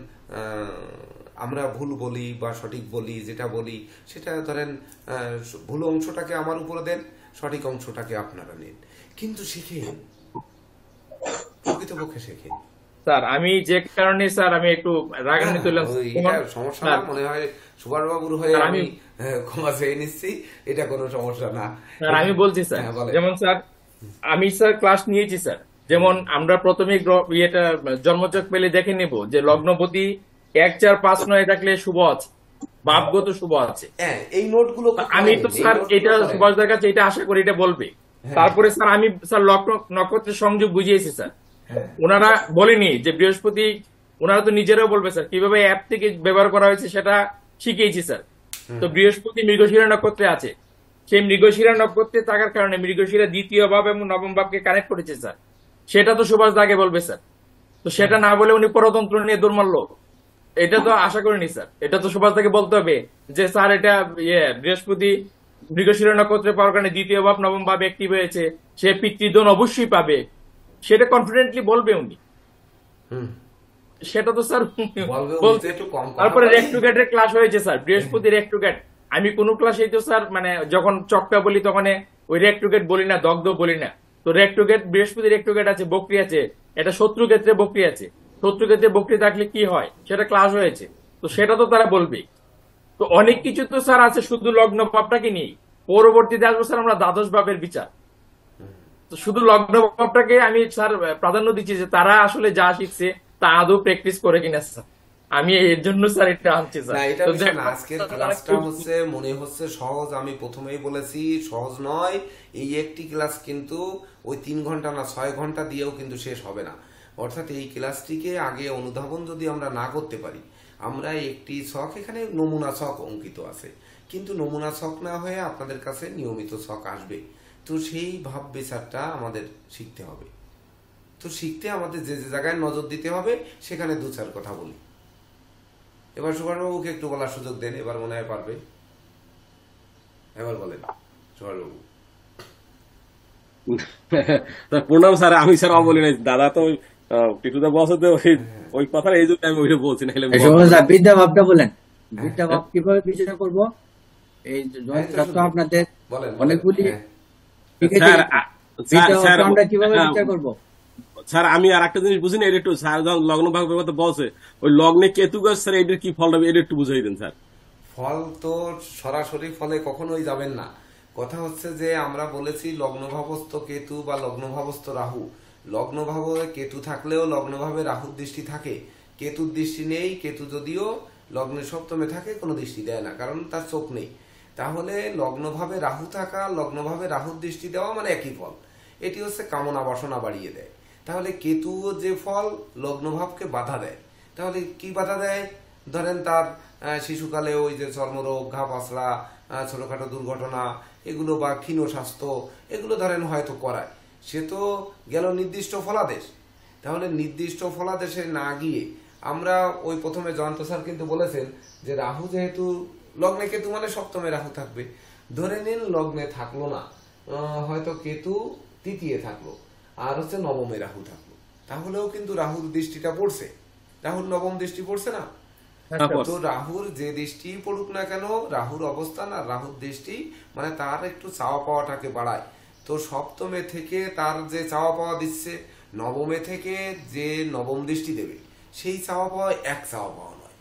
আমরা ভুল বলি বা সঠিক বলি, যেটা বলি সেটা ধরেন ভুল অংশটাকে আমার উপরে দেন, সঠিক অংশটাকে আপনারা নেন, কিন্তু শিখেন, প্রকৃতপক্ষে শেখেন। স্যার আমি যে কারণে স্যার আমি একটু রাগান্বিত হলাম এটা সমস্যা না, স্যার, মনে হয় সুভাষবাবুর হয়ে স্যার, আমি ক্ষমা চেয়ে নিচ্ছি, এটা কোনো সমস্যা না। স্যার আমি বলছি স্যার, হ্যাঁ, বলেন। যেমন স্যার আমি স্যার ক্লাস নিয়েছি স্যার, যেমন আমরা প্রথমে ইয়েটা জন্মচক পেলে দেখে নেব যে লগ্নপতি 1, 4, 5, 9 থাকলে শুভ আছে, ভাবগত শুভ আছে। হ্যাঁ, এই নোটগুলো আমি তো করেন, এই স্যার নোটগুলো এটা করেন। সুভাষদার কাছে এটা আশা করি এটা বলবে। হ্যাঁ। তারপরে স্যার আমি স্যার লগ্ন নক্ষত্রের সংযোগ বুঝিয়েছি স্যার, হ্যাঁ। ওনারা বলেনি যে বৃহস্পতি, ওনারা তো নিজেরাও বলবে স্যার কিভাবে অ্যাপ থেকে ব্যবহার করা হয়েছে সেটা শিখিয়েছি স্যার। তো বৃহস্পতি মৃগশিরা নক্ষত্রে আছে, সেই মৃগশিরা নক্ষত্রে থাকার কারণে মৃগশিরা দ্বিতীয় ভাব এবং নবম ভাবকে কানেক্ট করেছে স্যার, সেটা তো সুভাষ দাকে বলবে স্যার। তো সেটা না বলে উনি পরতন্ত্র নিয়ে দৌড় মারলো, এটা তো আশা করিনি স্যার। এটা তো সুভাষ দাকে বলতে হবে যে স্যার এটা বৃহস্পতি মৃগশিরা নক্ষত্রে পাওয়ার কারণে দ্বিতীয় ভাব নবম ভাব অ্যাক্টিভ হয়েছে, সে পিতৃধন অবশ্যই পাবে, সেটা কনফিডেন্টলি বলবে উনি। হুম। সেটা তো স্যার বলবে, উনি তো বলছে। একটু কম কথা তারপরে বলে। রেক টু গেটের ক্লাস হয়েছে স্যার, বৃহস্পতি রেক টু গেট। আমি কোন ক্লাসেই তো স্যার মানে যখন চক্কা বলি তখন ওই রেক টু গেট বলি না, দগ্ধ বলি না। তো রেক টু গেট, বৃহস্পতি রেক টু গেট আছে, বকরি আছে, এটা শত্রু ক্ষেত্রে বকরি আছে। শত্রু ক্ষেত্রে বকরি থাকলে কি হয় সেটা ক্লাস হয়েছে, তো সেটা তো তারা বলবেই। তো অনেক কিছু তো স্যার আছে শুধু লগ্ন ভাবটাকে নিয়ে। পরবর্তীতে আসবো স্যার আমরা দ্বাদশ ভাবের বিচার। তো শুধু লগ্ন ভাবটাকে আমি স্যার প্রাধান্য দিচ্ছি যে তারা আসলে যা শিখছে তা আদৌ প্র্যাকটিস করে কিনা স্যার, আমি এর জন্য স্যার এটা আনছি স্যার। না, এটা তো বিষয় না। দেখো, আজকের তারা ক্লাসটা কেউ- হচ্ছে মনে হচ্ছে সহজ, আমি প্রথমেই বলেছি সহজ নয়। এই একটি ক্লাস কিন্তু ওই 3 ঘন্টা না 6 ঘন্টা দিয়েও কিন্তু শেষ হবে না। অর্থাৎ এই ক্লাসটিকে আগে অনুধাবন যদি আমরা না করতে পারি, আমরা একটি ছক, এখানে নমুনা ছক অঙ্কিত আছে, কিন্তু নমুনা ছক না হয়ে আপনাদের কাছে নিয়মিত ছক আসবে। তো সেই ভাব বিচারটা আমাদের শিখতে হবে। তো শিখতে আমাদের যে যে জায়গায় নজর দিতে হবে সেখানে 2-4 কথা বলি। এবার সুভাষবাবুকে একটু বলার সুযোগ দেন, এবার মনে হয় পারবে। এবার বলেন সুভাষবাবু। স্যার প্রণাম স্যার, আমি স্যার বলি নাই, দাদা তো টিটুদা বসে তো ওই কথা এই জন্য আমি ওইটা বলছি, নাহলে আমি সুভাষ বিদ্যা ভাবটা বলেন, বিদ্যা ভাব কিভাবে বিচার করব? এই যত আপনাদের বলেন, অনেকগুলি হ্যাঁ। শিখেছি, স্যার বিদ্যা স্যার ভাবটা আমরা কিভাবে বিচার করব? স্যার আমি আর একটা জিনিস বুঝিনি, এটা একটু স্যার যখন লগ্ন ভাগ কথা বলছে, ওই লগ্নে কেতু গাছ স্যার এটার কি ফল হবে এটা একটু বুঝাই দেন স্যার। ফল তো সরাসরি ফলে কখনোই যাবেন না। কথা হচ্ছে যে আমরা বলেছি লগ্নভাবস্থ কেতু বা লগ্নভাবস্থ রাহু। লগ্নভাবে কেতু থাকলেও লগ্নভাবে রাহুর দৃষ্টি থাকে, কেতুর দৃষ্টি নেই। কেতু যদিও লগ্নের সপ্তমে থাকে কোনো দৃষ্টি দেয় না, কারণ তার চোখ নেই। তাহলে লগ্নভাবে রাহু থাকা, লগ্নভাবে রাহুর দৃষ্টি দেওয়া মানে একই ফল। এটি হচ্ছে কামনা বাসনা বাড়িয়ে দেয়। তাহলে কেতু যে ফল লগ্নভাবকে বাধা দেয়, তাহলে কি বাধা দেয়? ধরেন তার শিশুকালে ওই যে চর্মরোগ, ঘা পাসরা, ছোটখাটো দুর্ঘটনা এগুলো বা ক্ষীণ স্বাস্থ্য এগুলো ধরেন হয়তো করায়। সে তো গেল নির্দিষ্ট ফলাদেশ। তাহলে নির্দিষ্ট ফলাদেশে না গিয়ে আমরা ওই প্রথমে জয়ন্ত স্যার কিন্তু বলেছেন যে রাহু যেহেতু লগ্নে কেতু মানে সপ্তমে রাহু থাকবে। ধরে নিন লগ্নে থাকলো না, হয়তো কেতু তৃতীয় থাকলো আর হচ্ছে নবমে রাহু থাকলো, তাহলেও কিন্তু রাহুর দৃষ্টিটা পড়ছে, রাহুর নবম দৃষ্টি পড়ছে না। তো রাহুর যে দৃষ্টি পড়ুক না কেন, রাহুর অবস্থান আর রাহুর দৃষ্টি মানে তার একটু চাওয়া পাওয়াটাকে বাড়ায়। তো সপ্তমে থেকে তার যে চাওয়া পাওয়া দিচ্ছে, নবমে থেকে যে নবম দৃষ্টি দেবে সেই চাওয়া পাওয়া এক চাওয়া পাওয়া নয়।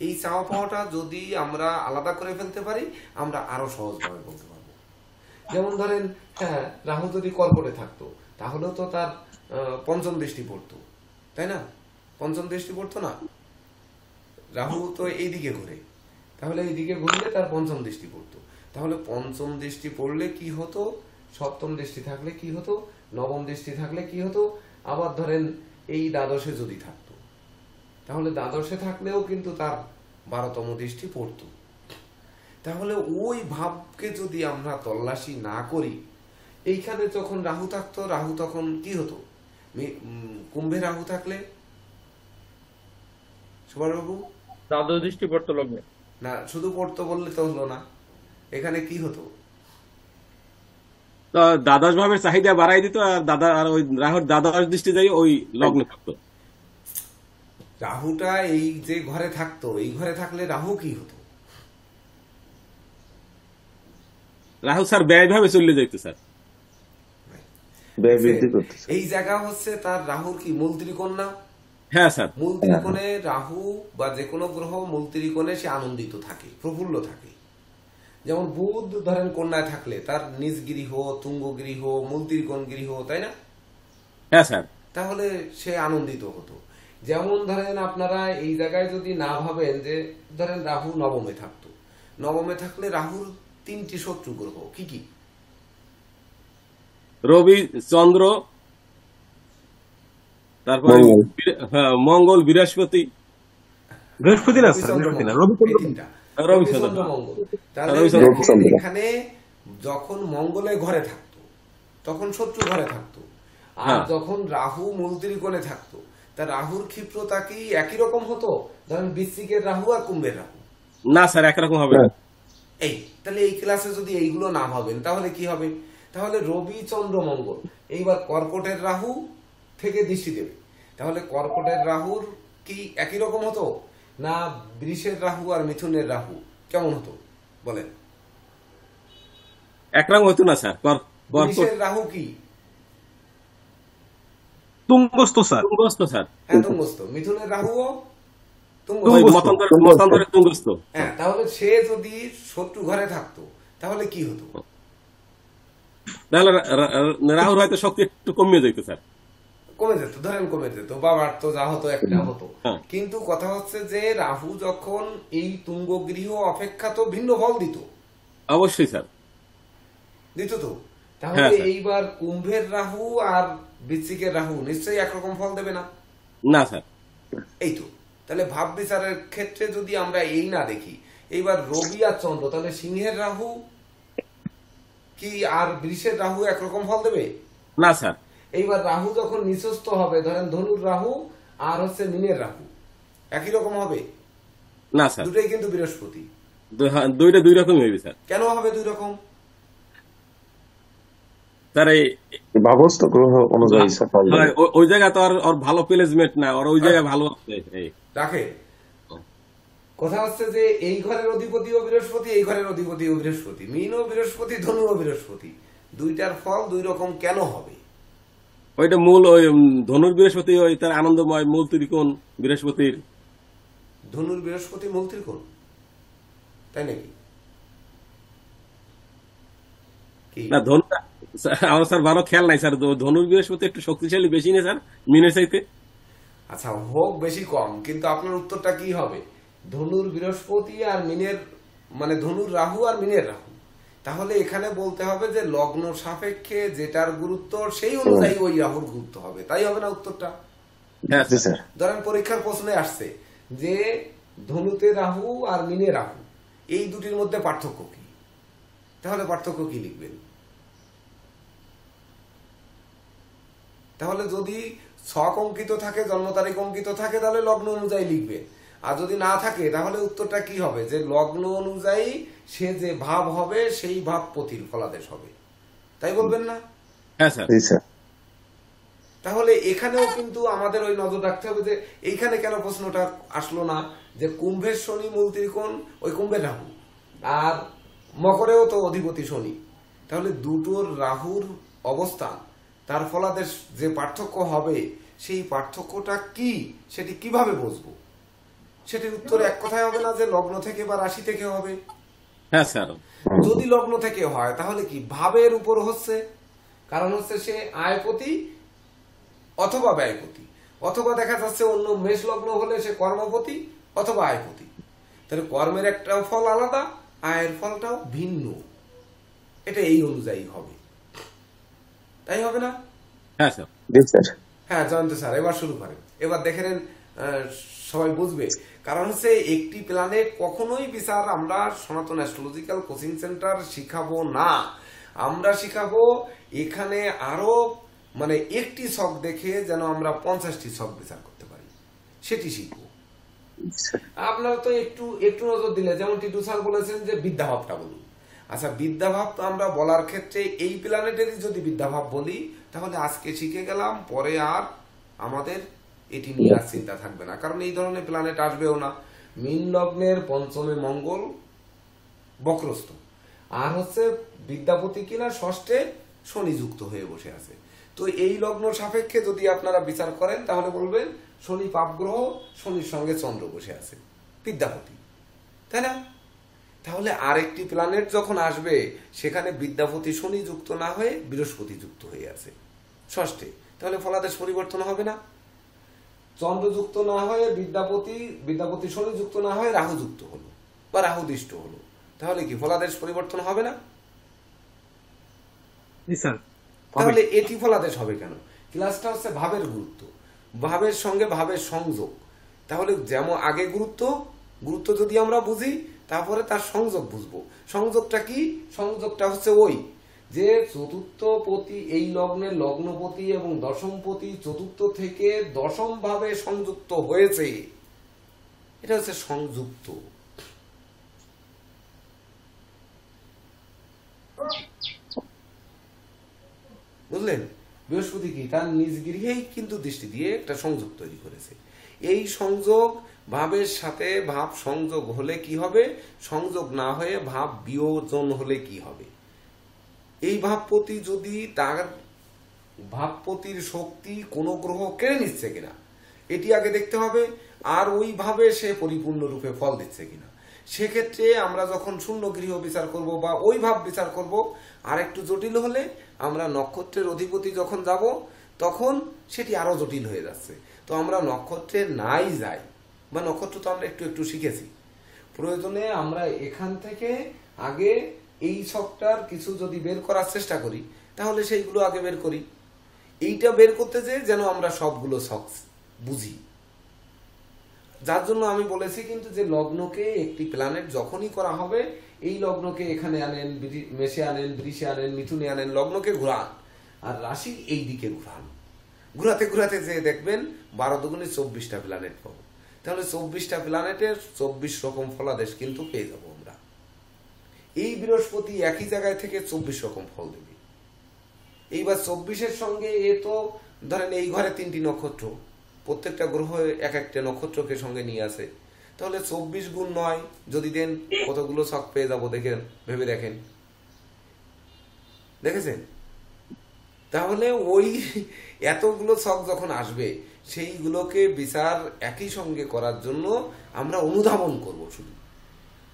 এই চাওয়া পাওয়াটা যদি আমরা আলাদা করে ফেলতে পারি আমরা আরো সহজভাবে বলতে পারবো। যেমন ধরেন, হ্যাঁ, রাহু যদি কর্কটে থাকতো তাহলেও তো তার পঞ্চম দৃষ্টি পড়তো, তাই না? পঞ্চম দৃষ্টি পড়তো না, রাহু তো এইদিকে ঘুরে, তাহলে এইদিকে ঘুরলে তার পঞ্চম দৃষ্টি পড়তো। তাহলে পঞ্চম দৃষ্টি পড়লে কি হতো, সপ্তম দৃষ্টি থাকলে কি হতো, নবম দৃষ্টি থাকলে কি হতো, আবার ধরেন এই দ্বাদশে যদি থাকতো তাহলে দ্বাদশে থাকলেও কিন্তু তার 12তম দৃষ্টি পড়তো। তাহলে ওই ভাবকে যদি আমরা তল্লাশি না করি, এইখানে যখন রাহু থাকতো, রাহু তখন কি হতো? কুম্ভে রাহু থাকলে সুভাষবাবু দ্বাদশ দৃষ্টি পড়তো লগ্নে না, শুধু পড়তো বললে তো হলো না, এখানে কি হতো? তো দ্বাদশ ভাবের চাহিদা বাড়াই দিত, আর দাদা আর ওই রাহুর দ্বাদশ দৃষ্টি যাই ওই লগ্নে থাকতো। রাহুটা এই যে ঘরে থাকতো, এই ঘরে থাকলে রাহু কি হতো? রাহু স্যার ব্যয় ভাবে চলে যাইতো স্যার। ব্যয় বৃদ্ধি করতেছে। এই জায়গা হচ্ছে তার রাহুর কি মূল ত্রিকোণ না? হ্যাঁ স্যার। মূল ত্রিকোণে রাহু বা যে কোনো গ্রহ মূল ত্রিকোণে সে আনন্দিত থাকে, প্রফুল্ল থাকে। যেমন বুধ ধরেন কন্যায় থাকলে তার নিজ গৃহ, তুঙ্গ গৃহ, মূল ত্রিকোণ গৃহ, তাই না? হ্যাঁ স্যার। তাহলে সে আনন্দিত হতো। যেমন ধরেন আপনারা এই জায়গায় যদি না ভাবেন যে ধরেন রাহু নবমে থাকতো, নবমে থাকলে রাহুর 3টি শত্রু গ্রহ কি কি? রবি, চন্দ্র, তারপরে হ্যাঁ, মঙ্গল, বৃহস্পতি। বৃহস্পতি না স্যার, রবিচন্দ্র বৃহস্পতি না, মঙ্গল, এই রবিচন্দ্র। তিনটা। রবিচন্দ্র। রবিচন্দ্র মঙ্গল। তাহলে রবিচন্দ্র। দেখেন এখানে যখন মঙ্গলে ঘরে থাকতো তখন শত্রু ঘরে থাকতো, আর হ্যাঁ। যখন রাহু মূল ত্রিকোণে থাকতো তা রাহুর ক্ষিপ্রতা কি একই রকম হতো? ধরেন বৃশ্চিকের রাহু আর কুম্ভের রাহু। না স্যার, একরকম হবে না। এই তাহলে এই ক্লাসে যদি এইগুলো না ভাবেন তাহলে কি হবে? তাহলে রবি, চন্দ্র, মঙ্গল এইবার কর্কটের রাহু থেকে দৃষ্টি দেবে, তাহলে কর্কটের রাহুর কি একই রকম হতো না? বৃষের রাহু আর মিথুনের রাহু কেমন হতো বলেন? একরকম হতো না স্যার। বৃষের রাহু কি? তুঙ্গস্থ স্যার। তুঙ্গস্থ স্যার। হ্যাঁ, তুঙ্গস্থ। মিথুনের রাহুও তুঙ্গস্থ। ওই মতান্তরে তুঙ্গস্থ। হ্যাঁ, তাহলে সে যদি শত্রু ঘরে থাকতো তাহলে কি হতো? তাহলে রাহুর হয়তো শক্তি একটু কমিয়ে যেত স্যার। কমে যেত, ধরেন কমে যেত, বাবার তো যা হতো একটা হতো। হ্যাঁ। কিন্তু কথা হচ্ছে যে রাহু যখন এই তুঙ্গ গৃহ অপেক্ষা তো ভিন্ন ফল দিত, অবশ্যই স্যার। দিত তো। হ্যাঁ, তাহলে স্যার। এইবার কুম্ভের রাহু আর বৃশ্চিকের রাহু নিশ্চয়ই একরকম ফল দেবে না? না স্যার। এই তো। তাহলে ভাব বিচারের ক্ষেত্রে যদি আমরা এই না দেখি, এইবার রবি আর চন্দ্র, তাহলে সিংহের রাহু কি আর বৃষের রাহু একরকম ফল দেবে? না স্যার। এইবার রাহু যখন নিচস্থ হবে, ধরেন ধনুর রাহু আর হচ্ছে মীনের রাহু একই রকম হবে? না স্যার, দুটোই কিন্তু বৃহস্পতি। দুইটা দুই রকমই হইবে স্যার। কেন হবে দুই রকম? স্যার এই ভাবস্থ গ্রহ অনুযায়ী স্যার ফল দেবে। ওই জায়গা তো আর ভালো প্লেসমেন্ট না, আর ওই জায়গায় ভালো আছে। রাখে কথা হচ্ছে যে এই ঘরের অধিপতিও বৃহস্পতি, এই ঘরের অধিপতিও বৃহস্পতি, মীনও বৃহস্পতি, ধনুও বৃহস্পতি, দুইটার ফল দুই রকম কেন হবে? ওইটা মূল ওই ধনুর বৃহস্পতি, ওই তার আনন্দময় মূল ত্রিকোণ বৃহস্পতির। ধনুর বৃহস্পতি মূল ত্রিকোণ, তাই নাকি? কি না ধনু, আমার স্যার ভালো খেয়াল নাই স্যার। ধনুর বৃহস্পতি একটু শক্তিশালী বেশি না স্যার মিনের চাইতে? আচ্ছা, হোক বেশি কম, কিন্তু আপনার উত্তরটা কি হবে? ধনুর বৃহস্পতি আর মিনের, মানে ধনুর রাহু আর মিনের রাহু। তাহলে এখানে বলতে হবে যে লগ্ন সাপেক্ষে যেটার গুরুত্ব সেই অনুযায়ী ওই রাহুর গুরুত্ব হবে, তাই হবে না উত্তরটা? হ্যাঁ জি স্যার। স্যার। ধরেন পরীক্ষার প্রশ্নে আসছে যে ধনুতে রাহু আর মিনে রাহু এই দুটির মধ্যে পার্থক্য কি, তাহলে পার্থক্য কি লিখবেন? তাহলে যদি ছক অঙ্কিত থাকে, জন্ম তারিখ অঙ্কিত থাকে, তাহলে লগ্ন অনুযায়ী লিখবে। আর যদি না থাকে তাহলে উত্তরটা কি হবে? যে লগ্ন অনুযায়ী সে যে ভাব হবে সেই ভাব পতির ফলাদেশ হবে, তাই বলবেন না? হ্যাঁ স্যার। জি স্যার। তাহলে এখানেও কিন্তু আমাদের ওই নজর রাখতে হবে যে এইখানে কেন প্রশ্নটা আসলো না যে কুম্ভের শনি মূল ত্রিকোণ, ওই কুম্ভের রাহু, আর মকরেও তো অধিপতি শনি, তাহলে দুটোর রাহুর অবস্থান তার ফলাদেশ যে পার্থক্য হবে সেই পার্থক্যটা কি, সেটি কিভাবে বুঝবো? সেটির উত্তর এক কথায় হবে না যে লগ্ন থেকে বা রাশি থেকে হবে। হ্যাঁ স্যার। যদি লগ্ন থেকে হয় তাহলে কি ভাবের উপর হচ্ছে, কারণ হচ্ছে সে আয়পতি অথবা ব্যয়পতি, অথবা দেখা যাচ্ছে অন্য মেষ লগ্ন হলে সে কর্মপতি অথবা আয়পতি। তাহলে কর্মের একটা ফল আলাদা, আয়ের ফলটাও ভিন্ন, এটা এই অনুযায়ী হবে, তাই হবে না? হ্যাঁ স্যার। জি স্যার। হ্যাঁ জয়ন্ত স্যার, এবার শুরু করেন। এবার দেখে নেন, সবাই বুঝবে। কারণ হচ্ছে একটি প্ল্যানেট কখনোই বিচার আমরা সনাতন অ্যাস্ট্রোলজিক্যাল কোচিং সেন্টার শিখাবো না। আমরা শিখাবো এখানে আরো, মানে একটি ছক দেখে যেন আমরা 50টি ছক বিচার করতে পারি, সেটি শিখবো। আপনারা তো একটু একটু নজর দিলে, যেমন টিটু স্যার বলেছেন যে বিদ্যাভাবটা বলুন। আচ্ছা, বিদ্যাভাব তো আমরা বলার ক্ষেত্রে এই প্ল্যানেটেরই যদি বিদ্যাভাব বলি তাহলে আজকে শিখে গেলাম, পরে আর আমাদের এটি নিয়ে আর চিন্তা থাকবে না, কারণ এই ধরনের প্ল্যানেট আসবেও না। মীন লগ্নের পঞ্চমে মঙ্গল বক্রস্থ, আর হচ্ছে বিদ্যাপতি কিনা ষষ্ঠে শনি যুক্ত হয়ে বসে আছে। তো এই লগ্ন সাপেক্ষে যদি আপনারা বিচার করেন তাহলে বলবেন শনি পাপ গ্রহ, শনির সঙ্গে চন্দ্র বসে আছে, বিদ্যাপতি, তাই না? তাহলে আরেকটি প্ল্যানেট যখন আসবে সেখানে বিদ্যাপতি শনি যুক্ত না হয়ে বৃহস্পতি যুক্ত হয়ে আছে ষষ্ঠে, তাহলে ফলাদেশ পরিবর্তন হবে না? চন্দ্র যুক্ত না হয়ে বিদ্যাপতি শনি যুক্ত না হয়ে রাহু যুক্ত হলো বা রাহু দৃষ্ট হলো, তাহলে কি ফলাদেশ পরিবর্তন হবে না? জি স্যার। তাহলে এটি ফলাদেশ হবে কেন? ক্লাসটা হচ্ছে ভাবের গুরুত্ব, ভাবের সঙ্গে ভাবের সংযোগ। তাহলে যেমন আগে গুরুত্ব যদি আমরা বুঝি, তারপরে তার সংযোগ বুঝবো। সংযোগটা কি? সংযোগটা হচ্ছে ওই যে চতুর্থপতি, এই লগ্নের লগ্নপতি এবং দশমপতি চতুর্থ থেকে দশম ভাবে সংযুক্ত হয়েছে, এটা হচ্ছে সংযুক্ত। বুঝলেন? বৃহস্পতি কি তার নিজ গৃহেই কিন্তু দৃষ্টি দিয়ে একটা সংযোগ তৈরি করেছে। এই সংযোগ ভাবের সাথে ভাব সংযোগ হলে কি হবে, সংযোগ না হয়ে ভাব বিয়োজন হলে কি হবে? এই ভাবপতি যদি তার ভাবপতির শক্তি কোন গ্রহ কেড়ে নিচ্ছে কিনা এটি আগে দেখতে হবে, আর ওইভাবে সে পরিপূর্ণরূপে ফল দিচ্ছে কিনা। সেক্ষেত্রে আমরা যখন শূন্য গৃহ বিচার করব বা ওই ভাব বিচার করব, আর একটু জটিল হলে আমরা নক্ষত্রের অধিপতি যখন যাব তখন সেটি আরো জটিল হয়ে যাচ্ছে। তো আমরা নক্ষত্রে নাই যাই, বা নক্ষত্র তো আমরা একটু একটু শিখেছি, প্রয়োজনে আমরা এখান থেকে আগে এই ছকটার কিছু যদি বের করার চেষ্টা করি তাহলে সেইগুলো আগে বের করি। এইটা বের করতে যেন আমরা সবগুলো ছক বুঝি। যার জন্য আমি বলেছি কিন্তু যে লগ্নকে একটি প্ল্যানেট যখনই করা হবে, এই লগ্নকে এখানে আনেন, মেষে আনেন, বৃষে আনেন, মিথুনে আনেন, লগ্নকে ঘুরান আর রাশি এই দিকে ঘুরান। ঘুরাতে ঘুরাতে যে দেখবেন 12 দুগুণে 24টা প্ল্যানেট পাবো। তাহলে 24টা প্ল্যানেটের 24 রকম ফলাদেশ কিন্তু পেয়ে যাবো আমরা। এই বৃহস্পতি একই জায়গায় থেকে 24 রকম ফল দেবে। এইবার 24-এর সঙ্গে এ তো ধরেন এই ঘরে 3টি নক্ষত্র, প্রত্যেকটা গ্রহ এক একটা নক্ষত্রকে সঙ্গে নিয়ে আসে, তাহলে 24 গুণ 9 যদি দেন কতগুলো ছক পেয়ে যাবো দেখেন, ভেবে দেখেছেন? তাহলে ওই এতগুলো ছক যখন আসবে সেইগুলোকে বিচার একই সঙ্গে করার জন্য আমরা অনুধাবন করব। শুধু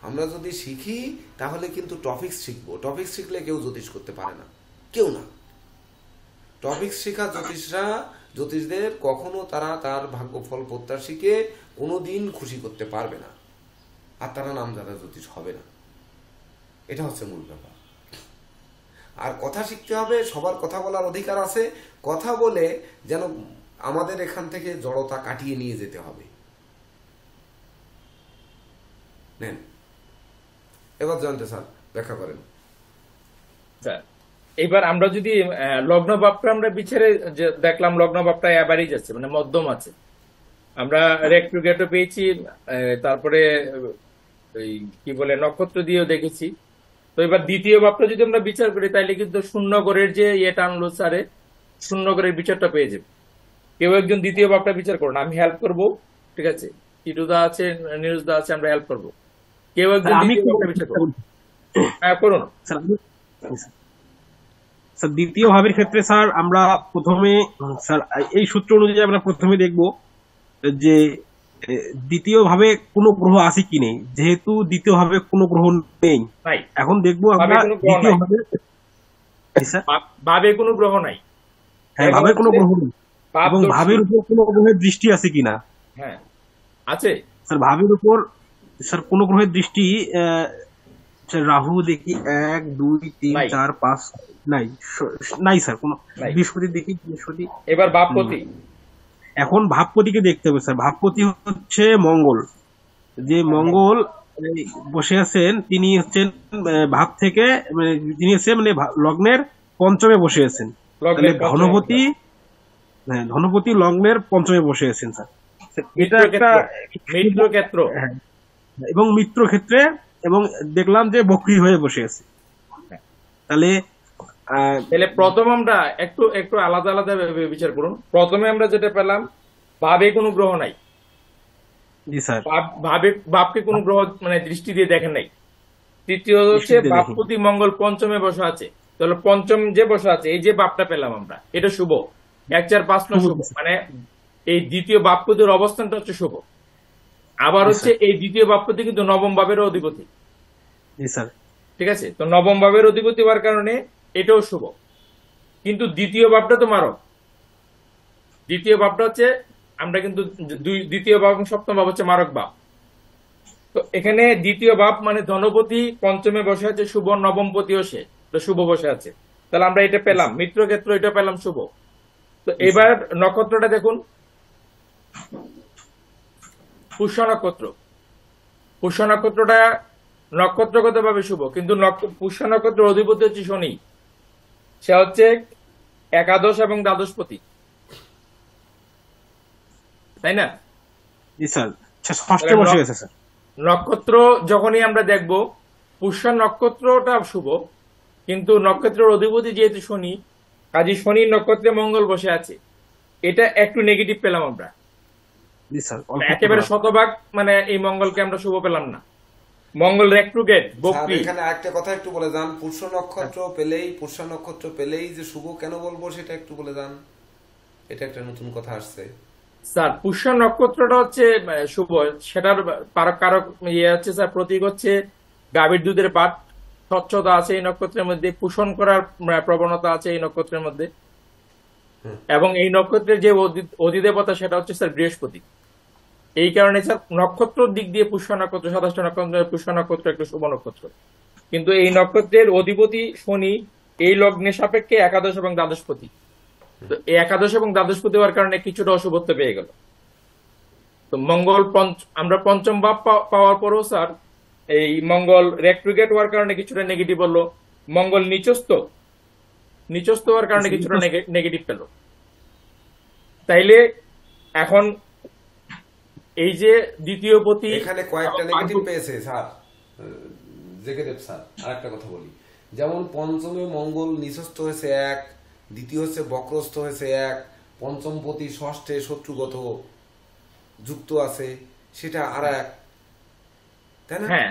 আমরা যদি শিখি তাহলে কিন্তু টপিক শিখবো। টপিক শিখলে কেউ জ্যোতিষ করতে পারে না, কেউ না। টপিক শেখা জ্যোতিষদের কখনো তারা তার ভাগ্যফল প্রত্যাশীকে কোনোদিন খুশি করতে পারবে না, আর তারা নামজাদা জ্যোতিষ হবে না। এটা হচ্ছে মূল ব্যাপার। আর কথা শিখতে হবে, সবার কথা বলার অধিকার আছে, কথা বলে যেন আমাদের এখান থেকে জড়তা কাটিয়ে নিয়ে যেতে হবে। নেন এবার জয়ন্ত স্যার ব্যাখ্যা করেন। এবার আমরা যদি লগ্ন ভাবটা আমরা বিচারে দেখলাম, লগ্ন ভাবটা অ্যাভারেজ আছে, মানে মধ্যম আছে। আমরা রেক্টুগেটও পেয়েছি, তারপরে এই কি বলে নক্ষত্র দিয়েও দেখেছি। তো এবার দ্বিতীয় ভাবটা যদি আমরা বিচার করি তাহলে কিন্তু শূন্য গ্রহের যে ইয়েটা আনলো স্যারে, শূন্য গ্রহের বিচারটা পেয়ে যাবে। কেউ একজন দ্বিতীয় ভাবটা বিচার করুন, আমি হেল্প করবো, ঠিক আছে? টিটুদা আছে, নিরুজদা আছে, আমরা হেল্প করবো। কেউ একজন দ্বিতীয় ভাবটা বিচার করুন। হ্যাঁ করুন স্যার। দ্বিতীয় ভাবের ক্ষেত্রে স্যার আমরা প্রথমে স্যার এই সূত্র অনুযায়ী আমরা প্রথমে দেখব যে দ্বিতীয় ভাবে কোনো গ্রহ আছে কি নেই। যেহেতু দ্বিতীয় ভাবে কোনো গ্রহ নেই, এখন দেখবো আমরা দ্বিতীয় ভাবে কোনো গ্রহ নাই। হ্যাঁ, ভাবে কোনো গ্রহ নেই এবং ভাবের উপর কোনো গ্রহের দৃষ্টি আছে কিনা। হ্যাঁ আছে স্যার। ভাবের উপর স্যার কোনো গ্রহের দৃষ্টি রাহু দেখি 1 2 3 4 5 নাই স্যার কোনো। বৃহস্পতি দেখি, বৃহস্পতি। এবার ভাবপতি, এখন ভাবপতিকে দেখতে হবে স্যার। ভাবপতি হচ্ছে মঙ্গল। যে মঙ্গল বসে আছেন তিনি হচ্ছেন ভাব থেকে, মানে তিনি হচ্ছে মানে লগ্নের পঞ্চমে বসে আছেন। ধনপতি, হ্যাঁ ধনপতি লগ্নের পঞ্চমে বসে আছেন স্যার। এটা একটা মিত্র ক্ষেত্র এবং মিত্র ক্ষেত্রে, এবং দেখলাম যে বক্রী হয়ে বসে আছে। তাহলে প্রথম আমরা একটু আলাদা আলাদা বিচার করুন। প্রথমে আমরা যেটা পেলাম, ভাবে কোনো গ্রহ নাই। জি স্যার। ভাবকে কোনো গ্রহ মানে দৃষ্টি দিয়ে দেখেন নাই। তৃতীয় হচ্ছে ভাবপতি মঙ্গল পঞ্চমে বসে আছে, তাহলে পঞ্চম যে বসে আছে, এই যে বাপটা পেলাম আমরা, এটা শুভ। 1 4 5 9 শুভ, মানে এই দ্বিতীয় বাপপতির অবস্থানটা হচ্ছে শুভ। আবার জি হচ্ছে স্যার। এই দ্বিতীয় বাপপতি কিন্তু নবম ভাবের অধিপতি, জি স্যার। ঠিক আছে? তো নবম ভাবের অধিপতি হওয়ার কারণে এটাও শুভ। কিন্তু দ্বিতীয় ভাবটা তো মারক। দ্বিতীয় ভাবটা হচ্ছে, আমরা কিন্তু দ্বিতীয় ভাব এবং সপ্তম ভাব হচ্ছে মারক ভাব। তো এখানে দ্বিতীয় ভাব মানে ধনপতি পঞ্চমে বসে আছে শুভ, নবমপতিও সে তো শুভ বসে আছে। তাহলে আমরা এটা পেলাম, মিত্র ক্ষেত্র এটা পেলাম শুভ। তো এবার নক্ষত্রটা দেখুন, পুষ্য নক্ষত্র। পুষ্য নক্ষত্রটা নক্ষত্রগত ভাবে শুভ, কিন্তু পুষ্য নক্ষত্রের অধিপতি হচ্ছে শনি, সে হচ্ছে একাদশ এবং দ্বাদশপতি, তাই না? জি স্যার। ষষ্ঠে বসে গেছে স্যার। নক্ষত্র যখনই আমরা দেখব, পুষ্য নক্ষত্রটা শুভ, কিন্তু নক্ষত্রের অধিপতি যেহেতু শনি, কাজী শনির নক্ষত্রে মঙ্গল বসে আছে, এটা একটু নেগেটিভ পেলাম আমরা। জি স্যার। একেবারে শতভাগ মানে এই মঙ্গলকে আমরা শুভ পেলাম না। মঙ্গল রেক্ট্রোগেট স্যার বক্রি। এখানে আরেকটা কথা একটু বলে যান, পুষ্য নক্ষত্র পেলেই যে শুভ কেন বলবো সেটা একটু বলে যান, এটা একটা নতুন কথা আসছে। স্যার পুষ্য নক্ষত্রটা হচ্ছে শুভ, সেটার কারক ইয়ে হচ্ছে স্যার, প্রতীক হচ্ছে গাভীর দুধের পাট, স্বচ্ছতা আছে এই নক্ষত্রের মধ্যে, পোষণ করার প্রবণতা আছে এই নক্ষত্রের মধ্যে। এবং এই নক্ষত্রের যে অধিদেবতা সেটা হচ্ছে স্যার বৃহস্পতি। এই কারণে স্যার নক্ষত্র দিক দিয়ে পুষ্য নক্ষত্র, 27 নক্ষত্র, পুষ্য নক্ষত্র একটু শুভ নক্ষত্র। কিন্তু এই নক্ষত্রের অধিপতি শনি এই লগ্নের সাপেক্ষে একাদশ এবং দ্বাদশপতি। তো এই একাদশ এবং দ্বাদশপতি হওয়ার কারণে কিছুটা অশুভত্ব পেয়ে গেল। তো মঙ্গল আমরা পঞ্চম ভাব পাওয়ার পরেও স্যার এই মঙ্গল রেক্ট্রোগেট হওয়ার কারণে কিছুটা নেগেটিভ হলো। মঙ্গল নিচস্থ হওয়ার কারণে কিছুটা নেগেটিভ পেল। তাইলে এখন এই যে দ্বিতীয় পতি এখানে কয়েকটা নেগেটিভ পেয়েছে স্যার, জেকে দেব স্যার। আরেকটা কথা বলি, যেমন পঞ্চমে মঙ্গল নিচস্থ হয়েছে 1, দ্বিতীয় হচ্ছে বক্রস্থ হয়েছে 1, পঞ্চম পতি ষষ্ঠে শত্রুগত যুক্ত আছে সেটা আর 1, তাই না? হ্যাঁ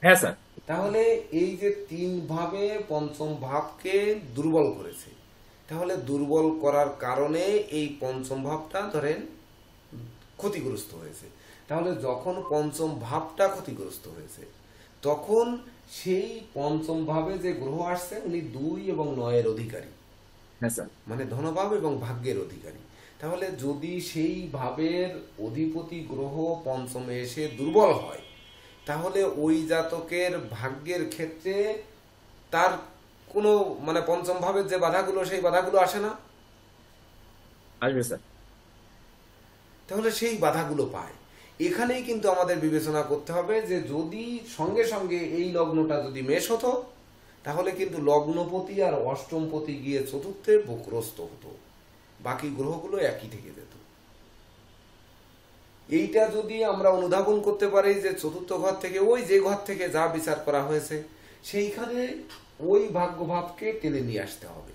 হ্যাঁ স্যার। তাহলে এই যে 3 ভাবে পঞ্চম ভাবকে দুর্বল করেছে, তাহলে দুর্বল করার কারণে এই পঞ্চম ভাবটা ধরেন ক্ষতিগ্রস্ত হয়েছে। তাহলে যখন পঞ্চম ভাবটা ক্ষতিগ্রস্ত হয়েছে, তখন সেই পঞ্চম ভাবে যে গ্রহ আসছে উনি 2 এবং 9 এর অধিকারী, হ্যাঁ স্যার। মানে ধনভাব এবং ভাগ্যের অধিকারী। তাহলে যদি সেই ভাবের অধিপতি গ্রহ পঞ্চমে এসে দুর্বল হয়, তাহলে ওই জাতকের ভাগ্যের ক্ষেত্রে তার কোনো মানে পঞ্চম ভাবের যে বাধাগুলো সেই বাধাগুলো আসে না, আসবে স্যার। তাহলে সেই বাধাগুলো পায়। এখানেই কিন্তু আমাদের বিবেচনা করতে হবে যে যদি সঙ্গে সঙ্গে এই লগ্নটা যদি মেষ হতো, তাহলে কিন্তু লগ্নপতি আর অষ্টমপতি গিয়ে চতুর্থে বক্রস্থ হতো, বাকি গ্রহগুলো একই থেকে যেত। এইটা যদি আমরা অনুধাবন করতে পারি যে চতুর্থ ঘর থেকে ওই যে ঘর থেকে যা বিচার করা হয়েছে সেইখানে ওই ভাগ্যভাবকে টেনে নিয়ে আসতে হবে।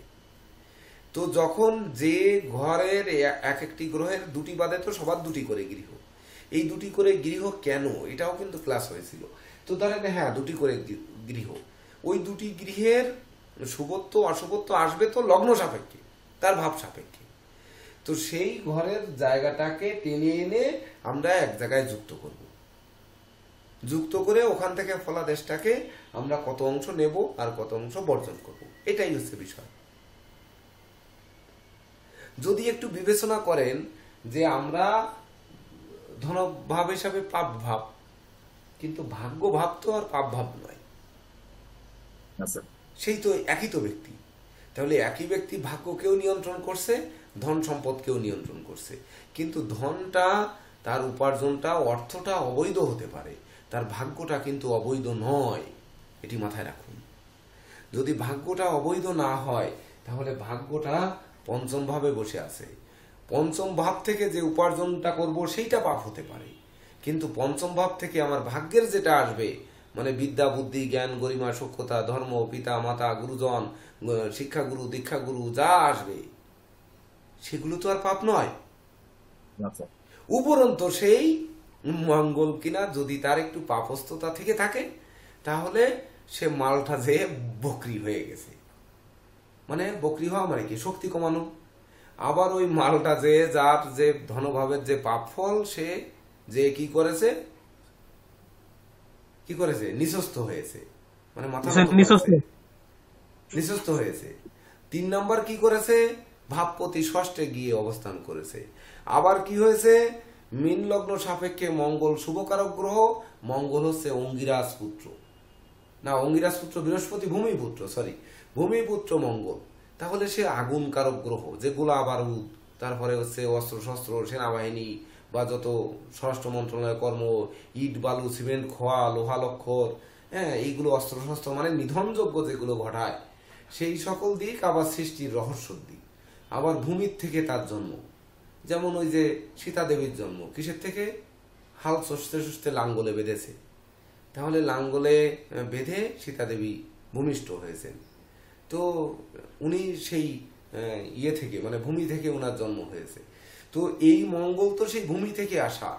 তো যখন যে ঘরের এক একটি গ্রহের 2টি বাদে তো সবার 2টি করে গৃহ, এই 2টি করে গৃহ কেন এটাও কিন্তু ক্লাস হয়েছিল। তো ধরেন হ্যাঁ 2টি করে গৃহ, ওই 2টি গৃহের শুভত্ব অশুভত্ব আসবে তো লগ্ন সাপেক্ষে, তার ভাব সাপেক্ষে। তো সেই ঘরের জায়গাটাকে টেনে এনে আমরা এক জায়গায় যুক্ত করে ওখান থেকে ফলাদেশটাকে আমরা কত অংশ নেব আর কত অংশ বর্জন করব, এটাই হচ্ছে বিষয়। যদি একটু বিবেচনা করেন যে আমরা ধনভাব হিসাবে পাপ ভাব, কিন্তু ভাগ্য ভাব তো আর পাপ ভাব নয়, সেই তো একই তো ব্যক্তি। তাহলে একই ব্যক্তি ভাগ্যকেও নিয়ন্ত্রণ করছে, ধন সম্পদকেও নিয়ন্ত্রণ করছে। কিন্তু ধনটা, তার উপার্জনটা, অর্থটা অবৈধ হতে পারে, তার ভাগ্যটা কিন্তু অবৈধ নয়, এটি মাথায় রাখুন। যদি ভাগ্যটা অবৈধ না হয় তাহলে ভাগ্যটা পঞ্চম ভাবে বসে আছে, পঞ্চম ভাব থেকে যে উপার্জনটা করব সেইটা পাপ হতে পারে, কিন্তু পঞ্চম ভাব থেকে আমার ভাগ্যের যেটা আসবে মানে বিদ্যা বুদ্ধি জ্ঞান গরিমা সক্ষতা ধর্ম পিতা মাতা গুরুজন শিক্ষাগুরু দীক্ষাগুরু যা আসবে সেগুলো তো আর পাপ নয়। উপরন্ত সেই মঙ্গল কিনা যদি তার একটু পাপস্থতা থেকে থাকে তাহলে সে মালটা যে বকরি হয়ে গেছে, মানে বক্রি হওয়া মানে কি, শক্তি কমানো। আবার ওই মালটা যে যার যে ধনভাবের যে পাপ ফল, সে যে কি করেছে নিঃস্বস্থ হয়েছে, মানে মাথা নত নিঃস্বস্ত। করেছে, নিঃস্বস্থ হয়েছে। 3 নাম্বার কি করেছে, ভাবপতি ষষ্ঠে গিয়ে অবস্থান করেছে। আবার কি হয়েছে, মীন লগ্ন সাপেক্ষে মঙ্গল শুভকারক গ্রহ, মঙ্গল হচ্ছে অঙ্গিরাজ পুত্র, না অঙ্গিরাজ পুত্র বৃহস্পতি, ভূমিপুত্র, সরি ভূমিপুত্র মঙ্গল। তাহলে সে আগুন কারক গ্রহ, যেগুলো বারুদ, তারপরে হচ্ছে অস্ত্র শস্ত্র, সেনাবাহিনী বা যত স্বরাষ্ট্র মন্ত্রণালয় কর্ম, ইট বালু সিমেন্ট খোয়া লোহা লক্ষর, হ্যাঁ এইগুলো অস্ত্র শস্ত্র মানে নিধনযোগ্য যেগুলো ঘটায়, সেই সকল দিক। আবার সৃষ্টির রহস্যর দিক। আবার ভূমির থেকে তার জন্ম, যেমন ওই যে সীতা দেবীর জন্ম কিসের থেকে, হাল চষতে চষতে লাঙ্গলে বেঁধেছে, তাহলে লাঙ্গলে বেঁধে সীতা দেবী ভূমিষ্ঠ হয়েছেন। তো উনি সেই ইয়ে থেকে মানে ভূমি থেকে ওনার জন্ম হয়েছে। তো এই মঙ্গল তো সেই ভূমি থেকে আসা,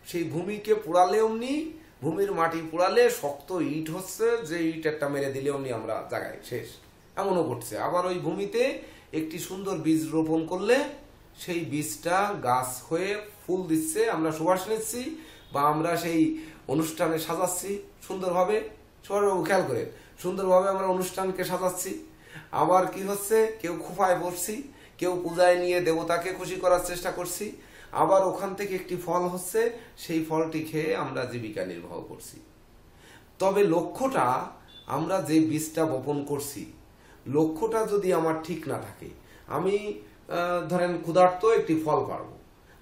সেই ভূমিকে পোড়ালে অমনি, ভূমির মাটি পোড়ালে শক্ত ইট হচ্ছে, যে ইট একটা মেরে দিলে অমনি আমরা জায়গায় শেষ, এমনও ঘটছে। আবার ওই ভূমিতে একটি সুন্দর বীজ রোপণ করলে সেই বীজটা গাছ হয়ে ফুল দিচ্ছে, আমরা সুবাস নিচ্ছি, বা আমরা সেই অনুষ্ঠানে সাজাচ্ছি সুন্দরভাবে, সবাই খেয়াল করে সুন্দরভাবে আমরা অনুষ্ঠানকে সাজাচ্ছি। আবার কি হচ্ছে, কেউ খুফায় বসছি, কেউ পূজায় নিয়ে দেবতাকে খুশি করার চেষ্টা করছি। আবার ওখান থেকে একটি ফল হচ্ছে, সেই ফলটি খেয়ে আমরা জীবিকা নির্বাহ করছি। তবে লক্ষ্যটা, আমরা যে বীজটা বপন করছি, লক্ষ্যটা যদি আমার ঠিক না থাকে, আমি ধরেন ক্ষুধার্ত একটি ফল পারবো,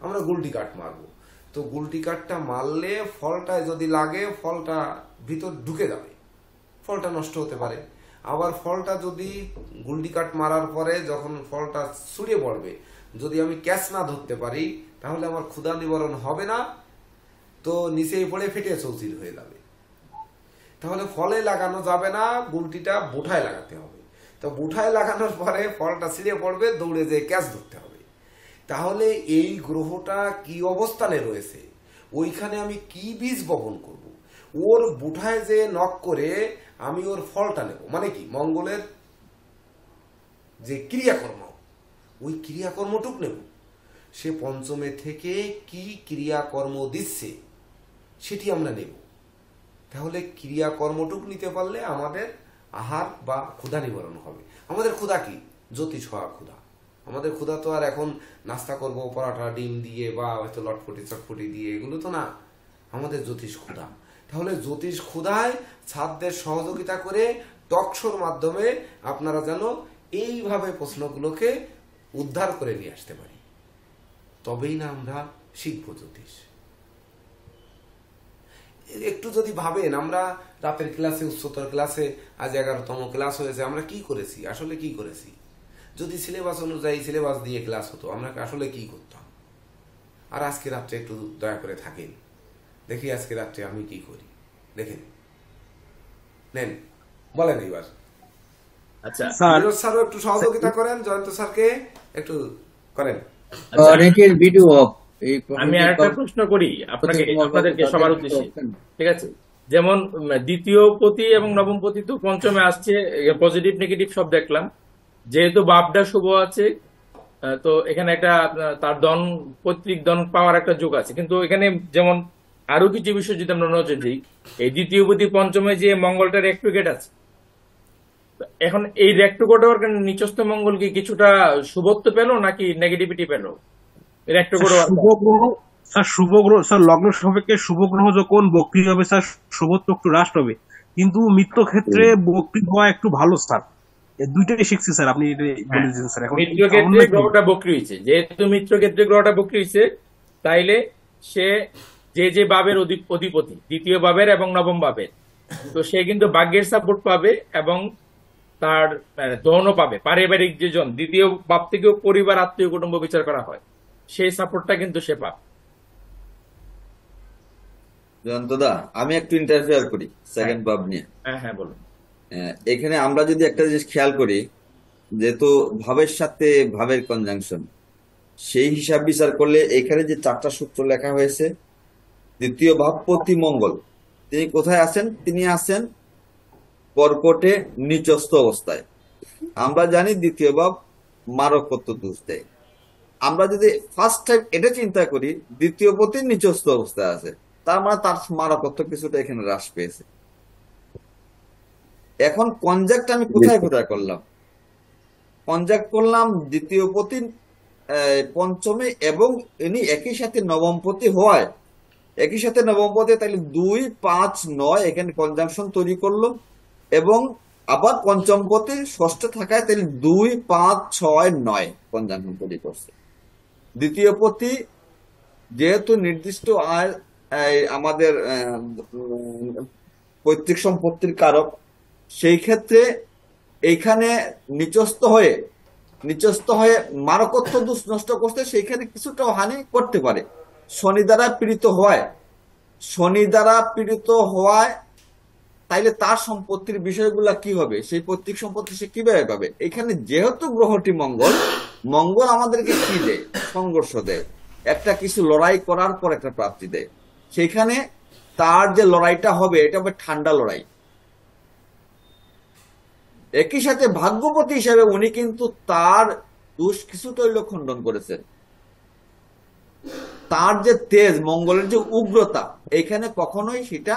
আমরা গুলটি কাঠ মারবো, তো গুলটি কাঠটা মারলে ফলটায় যদি লাগে, ফলটা ভিতর ঢুকে যাবে, ফলটা নষ্ট হতে পারে। আবার ফলটা যদি গুলটি কাঠ মারার পরে যখন ফলটা ছড়িয়ে পড়বে, যদি আমি ক্যাচ না ধরতে পারি, তাহলে আমার ক্ষুধা নিবারণ হবে না, তো নিচেই পড়ে ফেটে চৌচির হয়ে যাবে। তাহলে ফলে লাগানো যাবে না, গুলটিটা বুঠায় লাগাতে হবে। তো বুঠায় লাগানোর পরে ফলটা ছিঁড়ে পড়বে, দৌড়ে যেয়ে ক্যাচ ধরতে হবে। তাহলে এই গ্রহটা কি অবস্থানে রয়েছে, ওইখানে আমি কি বীজ বপন করব, ওর বুঠায় যে নক করে আমি ওর ফলটা নেব, মানে কি মঙ্গলের যে ক্রিয়াকর্ম, ওই ক্রিয়াকর্মটুক নেব। সে পঞ্চমে থেকে কি ক্রিয়াকর্ম দিচ্ছে সেটি আমরা নেব। তাহলে ক্রিয়াকর্মটুক নিতে পারলে আমাদের আহার বা ক্ষুধা নিবারণ হবে। আমাদের ক্ষুধা কি, জ্যোতিষ হওয়া ক্ষুধা। আমাদের ক্ষুধা তো আর এখন নাস্তা করব পরাটা ডিম দিয়ে বা হয়তো লটফটি চটফটি দিয়ে, এগুলো তো না, আমাদের জ্যোতিষ ক্ষুধা। তাহলে জ্যোতিষ ক্ষুধায় ছাত্রদের সহযোগিতা করে টকশোর মাধ্যমে আপনারা যেন এইভাবে প্রশ্নগুলোকে উদ্ধার করে নিয়ে আসতে পারি, তবেই না আমরা শিখবো জ্যোতিষ। একটু যদি ভাবেন, আমরা রাতের ক্লাসে, উচ্চতর ক্লাসে, আজ 11তম ক্লাস হয়েছে, আমরা কি করেছি, আসলে কি করেছি? যদি সিলেবাস অনুযায়ী সিলেবাস দিয়ে ক্লাস হতো, আমরা আসলে কি করতাম? আর আজকে রাত্রে একটু দয়া করে থাকেন, দেখি আজকে রাত্রে আমি কি করি, দেখেন, নেন বলেন এইবার। আচ্ছা নীরজ স্যারও একটু সহযোগিতা করেন, জয়ন্ত স্যারকে একটু করেন। অনেকের ভিডিও অফ। আমি আরেকটা প্রশ্ন করি আপনাকে, আপনাদেরকে সবার উদ্দেশ্যে, ঠিক আছে? যেমন দ্বিতীয় পতি এবং নবম পতি তো পঞ্চমে আসছে, পজিটিভ নেগেটিভ সব দেখলাম। যেহেতু বাপডা শুভ আছে, তো এখানে একটা তার দন, পৈতৃক দন পাওয়ার একটা যোগ আছে। কিন্তু এখানে যেমন আরো কিছু বিষয় যদি আমরা নজর দিই, এই দ্বিতীয় পতি পঞ্চমে যে মঙ্গলটা রেক্ট্রোগেট আছে, এখন এই রেক্ট্রোগেট হওয়ার কারণে নিচস্থ মঙ্গল কি কিছুটা শুভত্ব পেল নাকি নেগেটিভিটি পেল? রেক্ট্রোগেট শুভ গ্রহ স্যার, শুভ গ্রহ স্যার, লগ্ন সাপেক্ষে শুভ গ্রহ যখন বক্রী হবে স্যার, শুভত্ব একটু হ্রাস পাবে, কিন্তু মিত্র ক্ষেত্রে বক্রী হওয়া একটু ভালো স্যার। এই দুইটাই শিখছি স্যার, আপনি এটা বলে দিয়েছেন স্যার। এখন মিত্র ক্ষেত্রে গ্রহটা বক্রী হয়েছে, যেহেতু মিত্র ক্ষেত্রে গ্রহটা বক্রী হয়েছে, তাইলে সে যে যে বাবের অধিপতি, দ্বিতীয় বাবের এবং নবম বাবের, তো সে কিন্তু ভাগ্যের সাপোর্ট পাবে এবং তার ধনও পাবে। পারিবারিক যে জন, দ্বিতীয় বাপ থেকেও পরিবার, আত্মীয় কুটুম্ব বিচার করা হয়, সেই সাপোর্টটা কিন্তু সে পাবে। জয়ন্তদা, আমি একটু ইন্টারফেয়ার করি সেকেন্ড ভাব নিয়ে। হ্যাঁ হ্যাঁ বলুন। এখানে আমরা যদি একটা জিনিস খেয়াল করি, যেহেতু ভাবের সাথে ভাবের কনজাংশন, সেই হিসাব বিচার করলে এখানে যে 4টা সূত্র লেখা হয়েছে, দ্বিতীয় ভাবপতি মঙ্গল তিনি কোথায় আছেন? তিনি আছেন কর্কটে নিচস্থ অবস্থায়। আমরা জানি দ্বিতীয় ভাব মারকত্ব দোষ দেয়। আমরা যদি ফার্স্ট টাইম এটা চিন্তা করি দ্বিতীয় পতির নিচস্থ অবস্থায় আছে, তার মানে তার মারকত্ব কিছুটা এখানে হ্রাস পেয়েছে। এখন কনজাক্ট আমি কোথায় কোথায় করলাম? কনজাক্ট করলাম দ্বিতীয় পতি পঞ্চমে, এবং ইনি একই সাথে নবমপতি হওয়ায়, একই সাথে নবমপতি, তাহলে 2, 5, 9 এখানে কনজাংশন তৈরি করলো, এবং আবার পঞ্চমপতি ষষ্ঠে থাকায় তাহলে 2, 5, 6, 9 কনজাংশন তৈরি করছে। দ্বিতীয় পতি যেহেতু নির্দিষ্ট আয় আমাদের পৈতৃক সম্পত্তির কারক, সেই ক্ষেত্রে এইখানে নিচস্থ হয়ে মারকত্ব দোষ নষ্ট করতে সেইখানে কিছুটা হানি করতে পারে। শনি দ্বারা পীড়িত হওয়ায় তাইলে তার সম্পত্তির বিষয়গুলা কি হবে, সেই পৈতৃক সম্পত্তি সে কিভাবে পাবে? এখানে যেহেতু গ্রহটি মঙ্গল আমাদেরকে কি দেয়? সংঘর্ষ দেয়, একটা কিছু লড়াই করার পর একটা প্রাপ্তি দেয়। সেইখানে তার যে লড়াইটা হবে এটা হবে ঠান্ডা লড়াই। একই সাথে ভাগ্যপতি হিসাবে উনি কিন্তু তার দোষ কিছুটা হইলেও খণ্ডন করেছেন। তার যে তেজ, মঙ্গলের যে উগ্রতা, এখানে কখনোই সেটা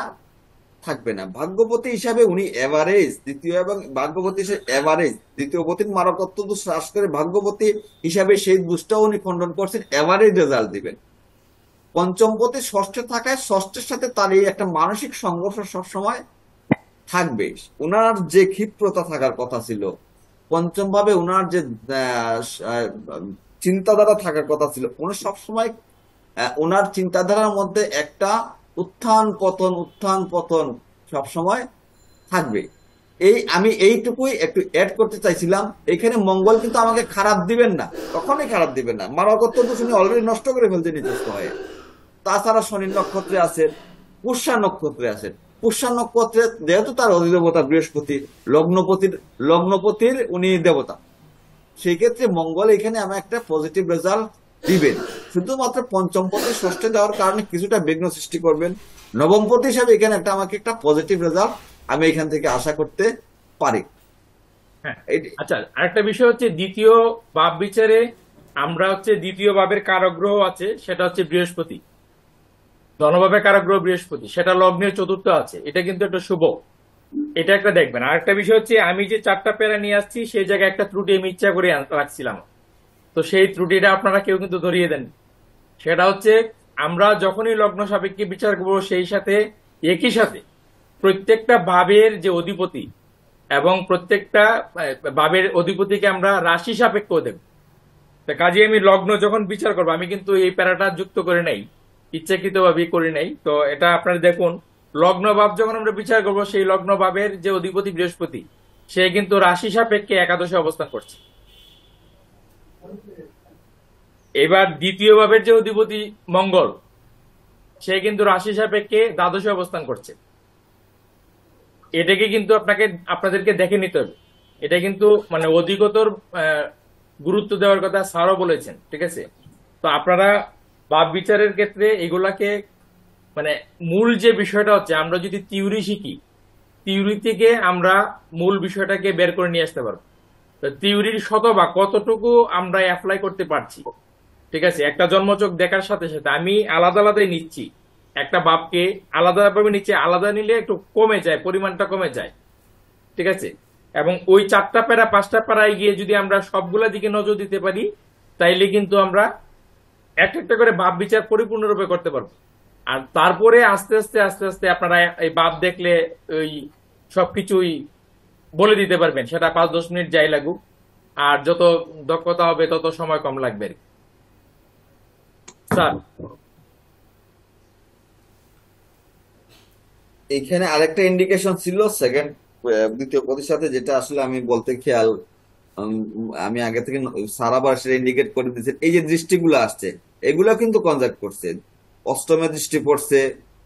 থাকবে না। ভাগ্যপতি হিসাবে উনি এভারেজ, দ্বিতীয় এবং ভাগ্যপতি হিসেবে এভারেজ, দ্বিতীয় পতির মারকত্ব দোষ হ্রাস করে ভাগ্যপতি হিসাবে সেই দোষটাও উনি খণ্ডন করছেন, এভারেজ রেজাল্ট দিবেন। পঞ্চমপতি ষষ্ঠে থাকায় ষষ্ঠের সাথে তার এই একটা মানসিক সংঘর্ষ সবসময় থাকবে। উনার যে ক্ষিপ্রতা থাকার কথা ছিল, পঞ্চম ভাবে উনার যে চিন্তাধারা থাকার কথা ছিল, উনি সবসময় ওনার চিন্তাধারার মধ্যে একটা উত্থান পতন সবসময় থাকবে। আমি এইটুকুই একটু অ্যাড করতে চাইছিলাম। এখানে মঙ্গল কিন্তু আমাকে খারাপ দিবেন না, কখনোই খারাপ দিবেন না। মারকত্ব দোষ উনি অলরেডি নষ্ট করে ফেলতে নিজস্ব হয়ে। তাছাড়া শনি নক্ষত্রে আছেন, পুষ্যা নক্ষত্রে আছেন। পুষ্যা নক্ষত্রে যেহেতু তার অধিদেবতা বৃহস্পতি, লগ্নপতির উনি দেবতা, সেই ক্ষেত্রে মঙ্গল এখানে আমার একটা পজিটিভ রেজাল্ট দিবেন। শুধুমাত্র পঞ্চমপতি ষষ্ঠে যাওয়ার কারণে কিছুটা বিঘ্ন সৃষ্টি করবেন। নবমপতি হিসাবে এখানে আমাকে একটা পজিটিভ রেজাল্ট আমি এখান থেকে আশা করতে পারি। হ্যাঁ, আচ্ছা, আরেকটা বিষয় হচ্ছে দ্বিতীয় ভাব বিচারে আমরা হচ্ছে দ্বিতীয় ভাবের কারক গ্রহ আছে, সেটা হচ্ছে বৃহস্পতি। ধনভাবের কারক গ্রহ বৃহস্পতি, সেটা লগ্নের চতুর্থ আছে, এটা কিন্তু একটা শুভ, এটা একটা দেখবেন। আরেকটা বিষয় হচ্ছে আমি যে 4টা প্যারা নিয়ে আসছি সেই জায়গায় একটা ত্রুটি আমি ইচ্ছা করে রাখছিলাম, তো সেই ত্রুটিটা আপনারা কেউ কিন্তু ধরিয়ে দেন। সেটা হচ্ছে আমরা যখনই লগ্ন সাপেক্ষে বিচার করবো, সেই সাথে একই সাথে প্রত্যেকটা ভাবের যে অধিপতি এবং প্রত্যেকটা ভাবের অধিপতিকে আমরা রাশি সাপেক্ষ দেব। কাজে আমি লগ্ন যখন বিচার করবো, আমি কিন্তু এই প্যারাটা যুক্ত করে নাই, ইচ্ছাকৃতভাবে করি নাই। তো এটা আপনারা দেখুন, লগ্ন ভাব যখন আমরা বিচার করবো, সেই লগ্ন ভাবের যে অধিপতি বৃহস্পতি, সে কিন্তু রাশি সাপেক্ষে একাদশে অবস্থান করছে। এবার দ্বিতীয় ভাবের যে অধিপতি মঙ্গল, সে কিন্তু রাশি সাপেক্ষে দ্বাদশে অবস্থান করছে। এটাকে কিন্তু আপনাদেরকে দেখে নিতে হবে। এটা কিন্তু মানে অধিকতর গুরুত্ব দেওয়ার কথা স্যারও বলেছেন, ঠিক আছে? তো আপনারা ভাব বিচারের ক্ষেত্রে এগুলাকে মানে মূল যে বিষয়টা হচ্ছে, আমরা যদি থিওরি শিখি, থিওরি থেকে আমরা মূল বিষয়টাকে বের করে নিয়ে আসতে পারবো। তো থিওরির শতভাগ কতটুকু আমরা অ্যাপ্লাই করতে পারছি, ঠিক আছে? একটা জন্মচক দেখার সাথে সাথে আমি আলাদা আলাদাই নিচ্ছি, একটা ভাবকে আলাদাভাবে নিচ্ছে, আলাদা নিলে একটু কমে যায়, পরিমাণটা কমে যায়, ঠিক আছে? এবং ওই 4টা প্যারা 5টা প্যারায় গিয়ে যদি আমরা সবগুলা দিকে নজর দিতে পারি, তাইলে কিন্তু আমরা একটা একটা করে ভাব বিচার পরিপূর্ণরূপে করতে পারবো। আর তারপরে আস্তে আস্তে আপনারা এই ভাব দেখলে ওই সবকিছুই বলে দিতে পারবেন, সেটা 5-10 মিনিট যাই লাগুক, আর যত দক্ষতা হবে তত সময় কম লাগবে আর কি। স্যার, এখানে আরেকটা ইন্ডিকেশন ছিল সেকেন্ড, দ্বিতীয় পদের সাথে, যেটা আসলে আমি বলতে খেয়াল আমি আগে থেকে সারাবার সেটা ইন্ডিকেট করে দিয়েছি। এই যে দৃষ্টিগুলো আসছে, এগুলো কিন্তু কনজাক্ট করছে। অষ্টমে দৃষ্টি পড়ছে,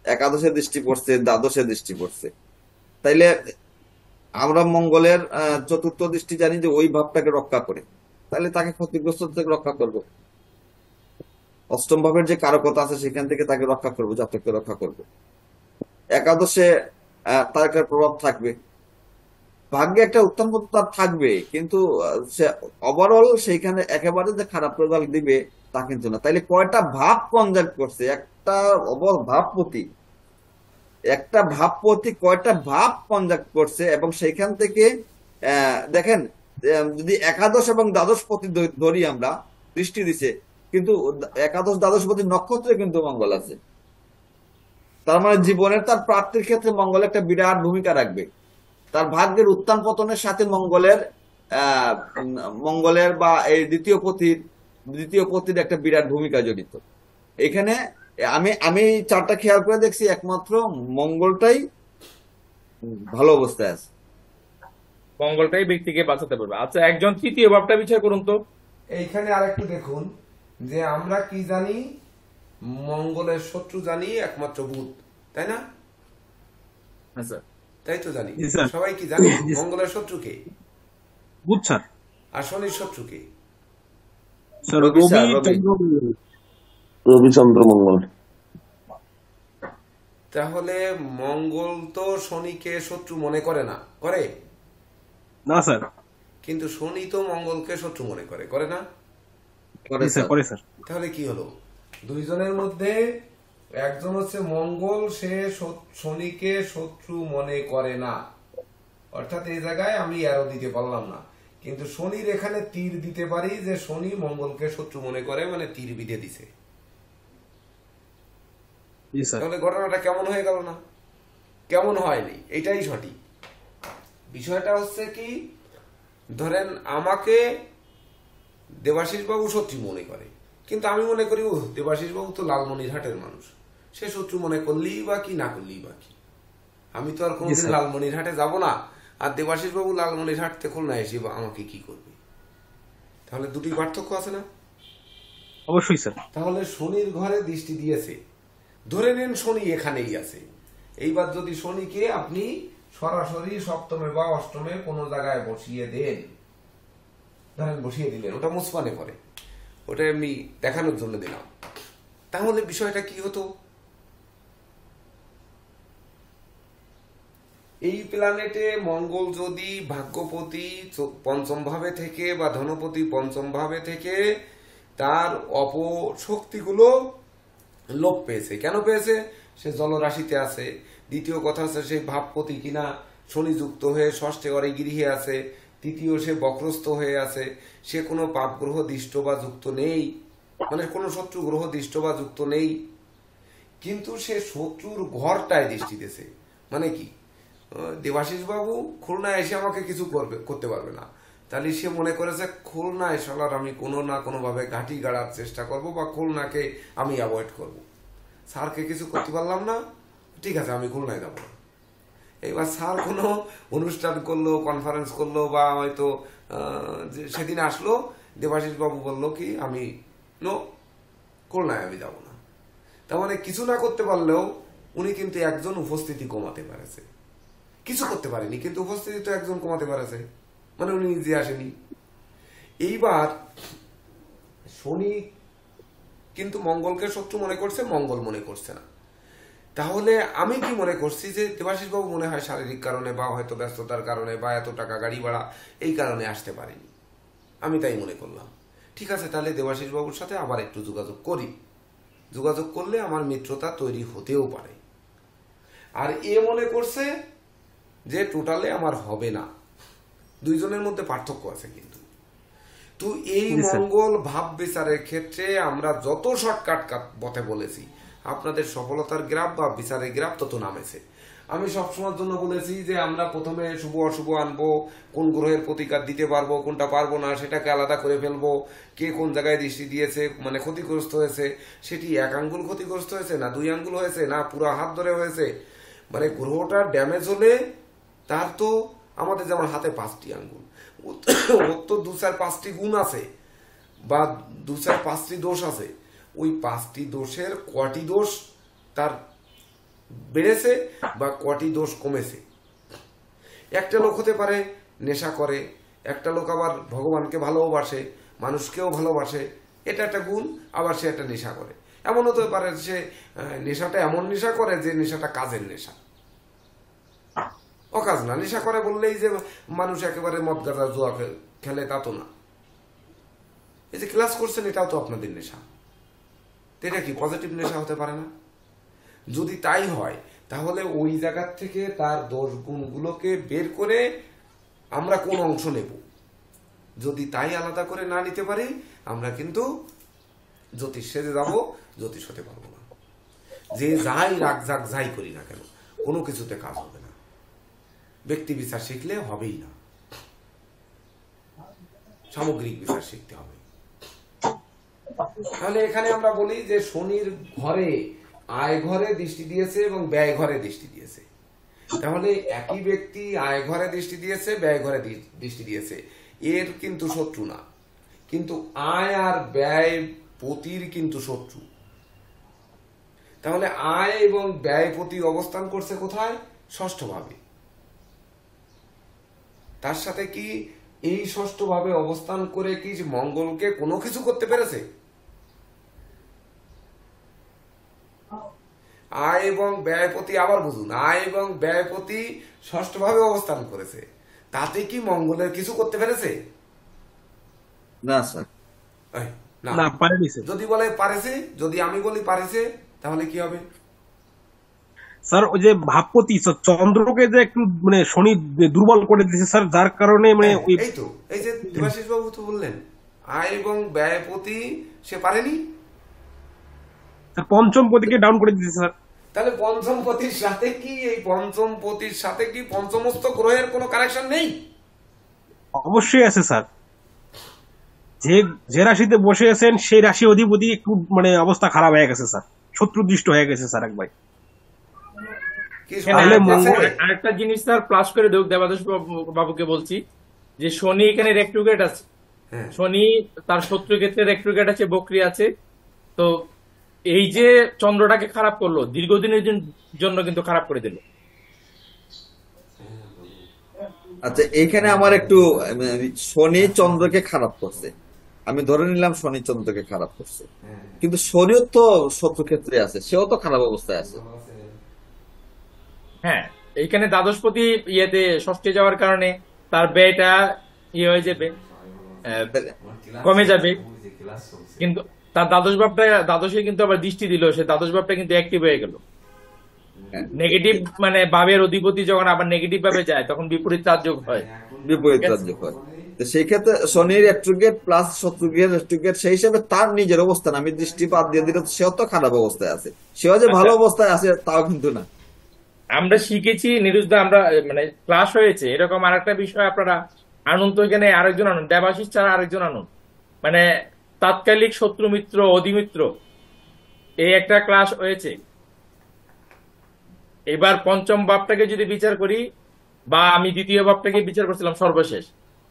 একাদশে দৃষ্টি পড়ছে, দ্বাদশে দৃষ্টি পড়ছে। তাইলে আমরা মঙ্গলের চতুর্থ দৃষ্টি জানি যে ওই ভাবটাকে রক্ষা করে, তাহলে তাকে ক্ষতিগ্রস্ত থেকে রক্ষা করবো। অষ্টম ভাবের যে কারকতা আছে সেখান থেকে তাকে রক্ষা করবো, জাতককে রক্ষা করবো। একাদশে তার একটা প্রভাব থাকবে, ভাগ্যে একটা উত্তম তার থাকবে, কিন্তু সে ওভারঅল সেইখানে একেবারে যে খারাপ রেজাল্ট দিবে তা কিন্তু না। তাইলে কয়টা ভাব কনজাক্ট করছে, একটা ভাবপতি কয়টা ভাব কনজাক্ট করছে, এবং সেইখান থেকে দেখেন, যদি একাদশ এবং দ্বাদশ পতি ধরি আমরা, দৃষ্টি দিছে, কিন্তু একাদশ দ্বাদশ পতি নক্ষত্রে কিন্তু মঙ্গল আছে। তার মানে জীবনের তার প্রাপ্তির ক্ষেত্রে মঙ্গল একটা বিরাট ভূমিকা রাখবে। তার ভাগ্যের উত্থান পতনের সাথে মঙ্গলের বা এই দ্বিতীয় পতির একটা বিরাট ভূমিকা জড়িত। এখানে আমি চারটা খেয়াল করে দেখছি, একমাত্র মঙ্গলটাই ভালো অবস্থায় আছে। মঙ্গলটাই ব্যক্তিকে বাঁচাতে পারবে। আচ্ছা, একজন তৃতীয় ভাবটা বিচার করুন তো। এইখানে আরেকটু দেখুন যে আমরা কি জানি, মঙ্গলের শত্রু জানি একমাত্র বুধ, তাই না? আচ্ছা, তাই তো জানি। জি স্যার। সবাই কি জানি জি স্যার। মঙ্গলের শত্রু কে বুধ স্যার। আর শনির শত্রু কে? স্যার রবি রবি স্যার, রবি। চন্দ্র রবিচন্দ্র মঙ্গল। তাহলে মঙ্গল তো শনিকে শত্রু মনে করে না, করে? না স্যার। কিন্তু শনি তো মঙ্গলকে শত্রু মনে করে, করে না? করে জি স্যার, স্যার। করে স্যার। তাহলে কি হলো, দুইজনের মধ্যে একজন হচ্ছে মঙ্গল, সে শনিকে শত্রু মনে করে না, অর্থাৎ এই জায়গায় আমি অ্যারো দিতে পারলাম না, কিন্তু শনির এখানে তীর দিতে পারি যে শনি মঙ্গলকে শত্রু মনে করে, মানে তীর বিধে দিছে। জি স্যার। তাহলে ঘটনাটা কেমন হয়ে গেল না? কেমন হয়নি, এটাই সঠিক। বিষয়টা হচ্ছে কি, ধরেন আমাকে দেবাশিস বাবু শত্রু মনে করে, কিন্তু আমি মনে করি ও দেবাশিস বাবু তো লালমনিরহাটের মানুষ, সে শত্রু মনে করলেই বা কি, না করলেই বা কি, আমি তো আর কোনোদিন লালমনিরহাটে যাব না, আর দেবাশিস বাবু লালমনিরহাট থেকে খুলনা এসে আমাকে কি করবে? তাহলে দুটি পার্থক্য আছে না? অবশ্যই স্যার। তাহলে শনির ঘরে দৃষ্টি দিয়েছে, ধরে নেন শনি এখানেই আছে। এইবার যদি শনিকে আপনি সরাসরি সপ্তমে বা অষ্টমে কোন জায়গায় বসিয়ে দেন, ধরেন বসিয়ে দিলেন, ওটা মুসমানে করে, ওটা এমনি দেখানোর জন্য দিলাম, তাহলে বিষয়টা কি হতো? এই প্ল্যানেটে মঙ্গল যদি ভাগ্যপতি পঞ্চম ভাবে থেকে বা ধনপতি পঞ্চম ভাবে থেকে তার অপশক্তিগুলো লোপ পেয়েছে। কেন পেয়েছে? সে জলরাশিতে আছে। দ্বিতীয় কথা হচ্ছে সে ভাবপতি কিনা শনি যুক্ত হয়ে ষষ্ঠে ঘরে গৃহে আছে। তৃতীয়, সে বক্রস্থ হয়ে আছে, সে কোনো পাপ গ্রহ দৃষ্ট বা যুক্ত নেই, মানে কোনো শত্রু গ্রহ দৃষ্ট বা যুক্ত নেই, কিন্তু সে শত্রুর ঘরটায় দৃষ্টি দিয়েছে। মানে কি, দেবাশিস বাবু খুলনায় এসে আমাকে কিছু করতে পারবে না, তাহলে সে মনে করেছে খুলনায় শালার আমি কোনো না কোনো ভাবে ঘাঁটি গাড়ার চেষ্টা করব বা খুলনাকে আমি অ্যাভয়েড করব। স্যারকে কিছু করতে পারলাম না, ঠিক আছে আমি খুলনায় যাবো না। এইবার স্যার কোনো অনুষ্ঠান করলো, কনফারেন্স করলো, বা হয়তো সেদিন আসলো, দেবাশিস বাবু বললো কি আমি খুলনায় আমি যাব না। তার মানে কিছু না করতে পারলেও উনি কিন্তু একজন উপস্থিতি কমাতে পারেছে, কিছু করতে পারেনি কিন্তু উপস্থিতি তো একজন কমাতে পারেছে, মানে উনি নিজে আসেনি। এইবার শনি কিন্তু মঙ্গলকে শত্রু মনে করছে, মঙ্গল মনে করছে না। তাহলে আমি কি মনে করছি যে দেবাশিস বাবু মনে হয় শারীরিক কারণে বা হয়তো ব্যস্ততার কারণে বা এত টাকা গাড়ি ভাড়া এই কারণে আসতে পারেনি, আমি তাই মনে করলাম। ঠিক আছে, তাহলে দেবাশিস বাবুর সাথে আবার একটু যোগাযোগ করি, যোগাযোগ করলে আমার মিত্রতা তৈরি হতেও পারে। আর এ মনে করছে যে টোটালে আমার হবে না। দুইজনের মধ্যে পার্থক্য আছে কিন্তু। তো এই মঙ্গল ভাব বিচারের ক্ষেত্রে আমরা যত শর্টকাট পথে বলেছি, আপনাদের সফলতার গ্রাফ বা বিচারের গ্রাফ তত নামেছে। আমি সবসময়ের জন্য বলেছি যে আমরা প্রথমে শুভ অশুভ আনবো, কোন গ্রহের প্রতিকার দিতে পারবো, কোনটা পারবো না সেটাকে আলাদা করে ফেলবো, কে কোন জায়গায় দৃষ্টি দিয়েছে, মানে ক্ষতিগ্রস্ত হয়েছে, সেটি এক আঙ্গুল ক্ষতিগ্রস্ত হয়েছে না 2 আঙ্গুল হয়েছে না পুরো হাত ধরে হয়েছে, মানে গ্রহটা ড্যামেজ হলে তার তো আমাদের যেমন হাতে 5টি আঙ্গুল, ওর তো 2-4-5টি গুণ আছে বা 2-4-5টি দোষ আছে। ওই 5টি দোষের কটি দোষ তার বেড়েছে বা কটি দোষ কমেছে। একটা লোক হতে পারে নেশা করে, একটা লোক আবার ভগবানকে ভালোবাসে, মানুষকেও ভালোবাসে, এটা একটা গুণ, আবার সে একটা নেশা করে। এমন হতে পারে সে নেশাটা এমন নেশা করে যে নেশাটা কাজের নেশা, অকাজ না। নেশা করে বললেই যে মানুষ একেবারে মদ গাঁজা জুয়া খেলে তা তো না। এই যে ক্লাস করছেন এটাও তো আপনাদের নেশা, তো এটা কি পজিটিভ নেশা হতে পারে না? যদি তাই হয় তাহলে ওই জায়গার থেকে তার দোষ গুণগুলোকে বের করে আমরা কোন অংশ নেব, যদি তাই আলাদা করে না নিতে পারি আমরা কিন্তু জ্যোতিষ সেজে যাবো, জ্যোতিষ হতে পারবো না। যে যাই রাগ জাগ যাই করি না কেন কোনো কিছুতে কাজ হবে না, ব্যক্তি বিচার শিখলে হবেই না, সামগ্রিক বিচার শিখতে হবে। তাহলে এখানে আমরা বলি যে শনির ঘরে আয় ঘরে দৃষ্টি দিয়েছে এবং ব্যয় ঘরে দৃষ্টি দিয়েছে। তাহলে একই ব্যক্তি আয় ঘরে দৃষ্টি দিয়েছে, ব্যয় ঘরে দৃষ্টি দিয়েছে, এর কিন্তু শত্রু না, কিন্তু আয় আর ব্যয় পতির কিন্তু শত্রু। তাহলে আয় এবং ব্যয় পতি অবস্থান করছে কোথায়? ষষ্ঠ ভাবে। তার সাথে কি এই ষষ্ঠ ভাবে অবস্থান করে কি মঙ্গলকে কোনো কিছু করতে পেরেছে? আয় এবং ব্যয়পতি, আবার বুঝুন, আয় এবং ব্যয়পতি ষষ্ঠ ভাবে অবস্থান করেছে, তাতে কি মঙ্গলের কিছু করতে পেরেছে? না স্যার, এই, না। না, পারেনি স্যার। যদি বলে পারেছে, যদি আমি বলি পারেছে, তাহলে কি হবে? স্যার ওই যে ভাবপতি চন্দ্রকে যে একটু মানে শনি দুর্বল করে দিয়েছে স্যার, যার কারণে মানে ওই এই তো, এই যে দেবাশিস বাবু তো বললেন আয় এবং ব্যয়পতি সে পারেনি, পঞ্চম পতিকে ডাউন করে দিয়েছে স্যার। তাহলে পঞ্চম পতির সাথে কি এই পঞ্চম পতির সাথে কি পঞ্চমস্ত গ্রহের কোনো কানেকশন নেই? অবশ্যই আছে স্যার। যে যে রাশিতে বসে আছেন সেই রাশি অধিপতি একটু মানে অবস্থা খারাপ হয়ে গেছে স্যার, শত্রু দৃষ্ট হয়ে গেছে স্যার একবার। কি তাহলে মঙ্গল আরেকটা জিনিস স্যার প্লাস করে দেব, দেবাদেশ বাবুকে বলছি যে শনি এখানে রেক্ট্রোগ্রেড আছে, হ্যাঁ। শনি তার শত্রু ক্ষেত্রে রেক্ট্রোগ্রেড আছে, বক্রি আছে। তো এই যে চন্দ্রটাকে খারাপ করলো, দীর্ঘদিনের জন্য কিন্তু খারাপ করে দিল। আচ্ছা এখানে আমার একটু শনি চন্দ্রকে খারাপ করছে, আমি ধরে নিলাম শনি চন্দ্রকে খারাপ করছে, কিন্তু শনিও তো শত্রু ক্ষেত্রে আছে, সেও তো খারাপ অবস্থায় আছে। হ্যাঁ, এইখানে দ্বাদশপতি ইয়েতে ষষ্ঠে যাওয়ার কারণে তার ব্যয়টা ইয়ে হয়ে যাবে, কমে যাবে। কিন্তু তার দ্বাদশ ভাবটা, দ্বাদশে কিন্তু আবার দৃষ্টি দিল, সে দ্বাদশ ভাবটা কিন্তু অ্যাক্টিভ হয়ে গেল। হ্যাঁ, নেগেটিভ মানে ভাবের অধিপতি যখন আবার নেগেটিভ ভাবে যায় তখন বিপরীত রাজযোগ হয়। বিপরীত রাজ্য হয়। তো সেই ক্ষেত্রে শনির রেট্রোগ্রেড প্লাস শত্রুগ্রেড রেট্রোগ্রেড, সেই হিসাবে তার নিজের অবস্থান আমি দৃষ্টিপাত দিয়ে দিলে সেও তো খারাপ অবস্থায় আছে, সেও যে ভালো অবস্থায় আছে তাও কিন্তু না। আমরা শিখেছি নিরুজদা, আমরা মানে ক্লাস হয়েছে এরকম আরেকটা বিষয় আপনারা আনুন তো, এখানে আরেকজন আনুন, দেবাশিস ছাড়া আরেকজন আনুন, মানে তাৎকালিক শত্রু মিত্র অধিমিত্র, এই একটা ক্লাস হয়েছে। এবার পঞ্চম ভাবটাকে যদি বিচার করি, বা আমি দ্বিতীয় ভাবটাকে বিচার করছিলাম সর্বশেষ,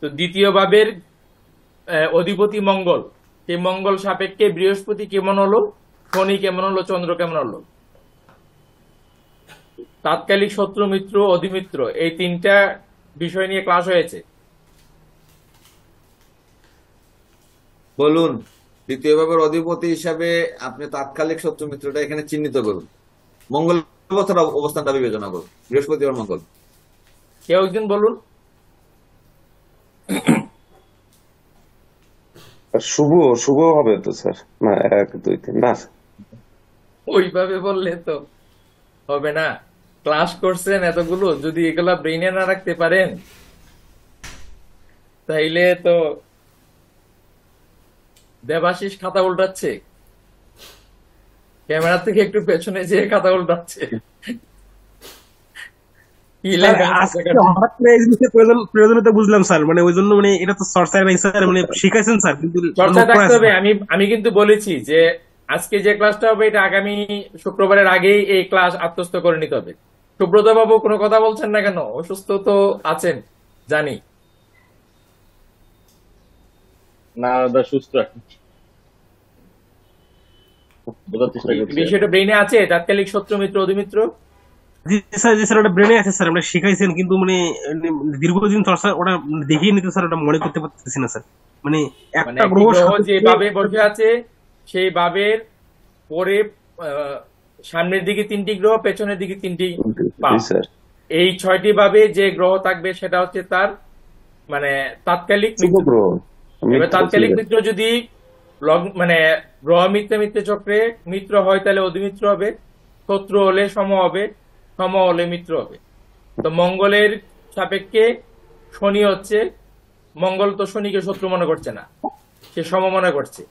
তো দ্বিতীয় ভাবের অধিপতি মঙ্গল, সেই মঙ্গল সাপেক্ষে বৃহস্পতি কেমন হলো, শনি কেমন হলো, চন্দ্র কেমন হলো, তাৎকালিক শত্রু মিত্র অধিমিত্র, এই তিনটা বিষয় নিয়ে ক্লাস হয়েছে। বলুন, দ্বিতীয় ভাবের অধিপতি হিসাবে আপনি তাৎকালিক শত্রু মিত্রটা এখানে চিহ্নিত করুন, মঙ্গল অবস্থানটা বিবেচনা করুন, বৃহস্পতি আর মঙ্গল। কেউ একজন বলুন। শুভ শুভ হবে তো স্যার, না 1 2 3 না স্যার। ওইভাবে বললে তো হবে না, ক্লাস করছেন এতগুলো, যদি এগুলা ব্রেইনে না রাখতে পারেন তাইলে তো দেবাশিস খাতা উল্টাচ্ছে, ক্যামেরা থেকে একটু পেছনে যেয়ে খাতা উল্টাচ্ছে। কি লেখা আছে আজকে সেখানে? হঠাৎ করে এই জিনিসের প্রয়োজনীয়তা বুঝলাম স্যার, মানে ওই জন্য মানে এটা তো চর্চায় নাই স্যার, মানে শিখাইছেন স্যার কিন্তু চর্চা নোট করা থাকতে আছে হবে। স্যার। আমি কিন্তু বলেছি যে আজকে যে ক্লাসটা হবে এটা আগামী শুক্রবারের আগেই এই ক্লাস আত্মস্থ করে নিতে হবে। সুব্রত বাবু কোনো কথা বলছেন না কেন? অসুস্থ তো আছেন জানি। না দাদা, সুস্থ এখন বোঝার চেষ্টা করছি। বিষয়টা ব্রেইনে আছে, তাৎকালিক শত্রু মিত্র অধিমিত্র। জি স্যার, জি স্যার, ওটা ব্রেনে আছে স্যার, আমরা শিখাইছেন কিন্তু মানে দীর্ঘদিন চর্চা ওটা দেখিয়ে নিতে স্যার, ওটা মনে করতে পারতেছি না স্যার। মানে মানে একটা একটি গ্রহ গ্রহ সাপেক্ষে- যে ভাবে বসে আছে সেই ভাবের পরে সামনের দিকে 3টি গ্রহ, পেছনের দিকে 3টি জি পাপ। স্যার। এই 6টি ভাবে যে গ্রহ থাকবে সেটা হচ্ছে তার মানে তাৎকালিক শুভ মিত্র। গ্রহ এবার মিত্র, তাৎকালিক ঠিক আছে। মিত্র যদি মানে গ্রহ মিত্র মিত্র চক্রে মিত্র হয় তাহলে অধিমিত্র হবে, শত্রু হলে সম হবে, সম হলে মিত্র হবে। তো মঙ্গলের সাপেক্ষে শনি হচ্ছে, মঙ্গল তো শনিকে শত্রু মনে করছে না, সে সম মনে করছে,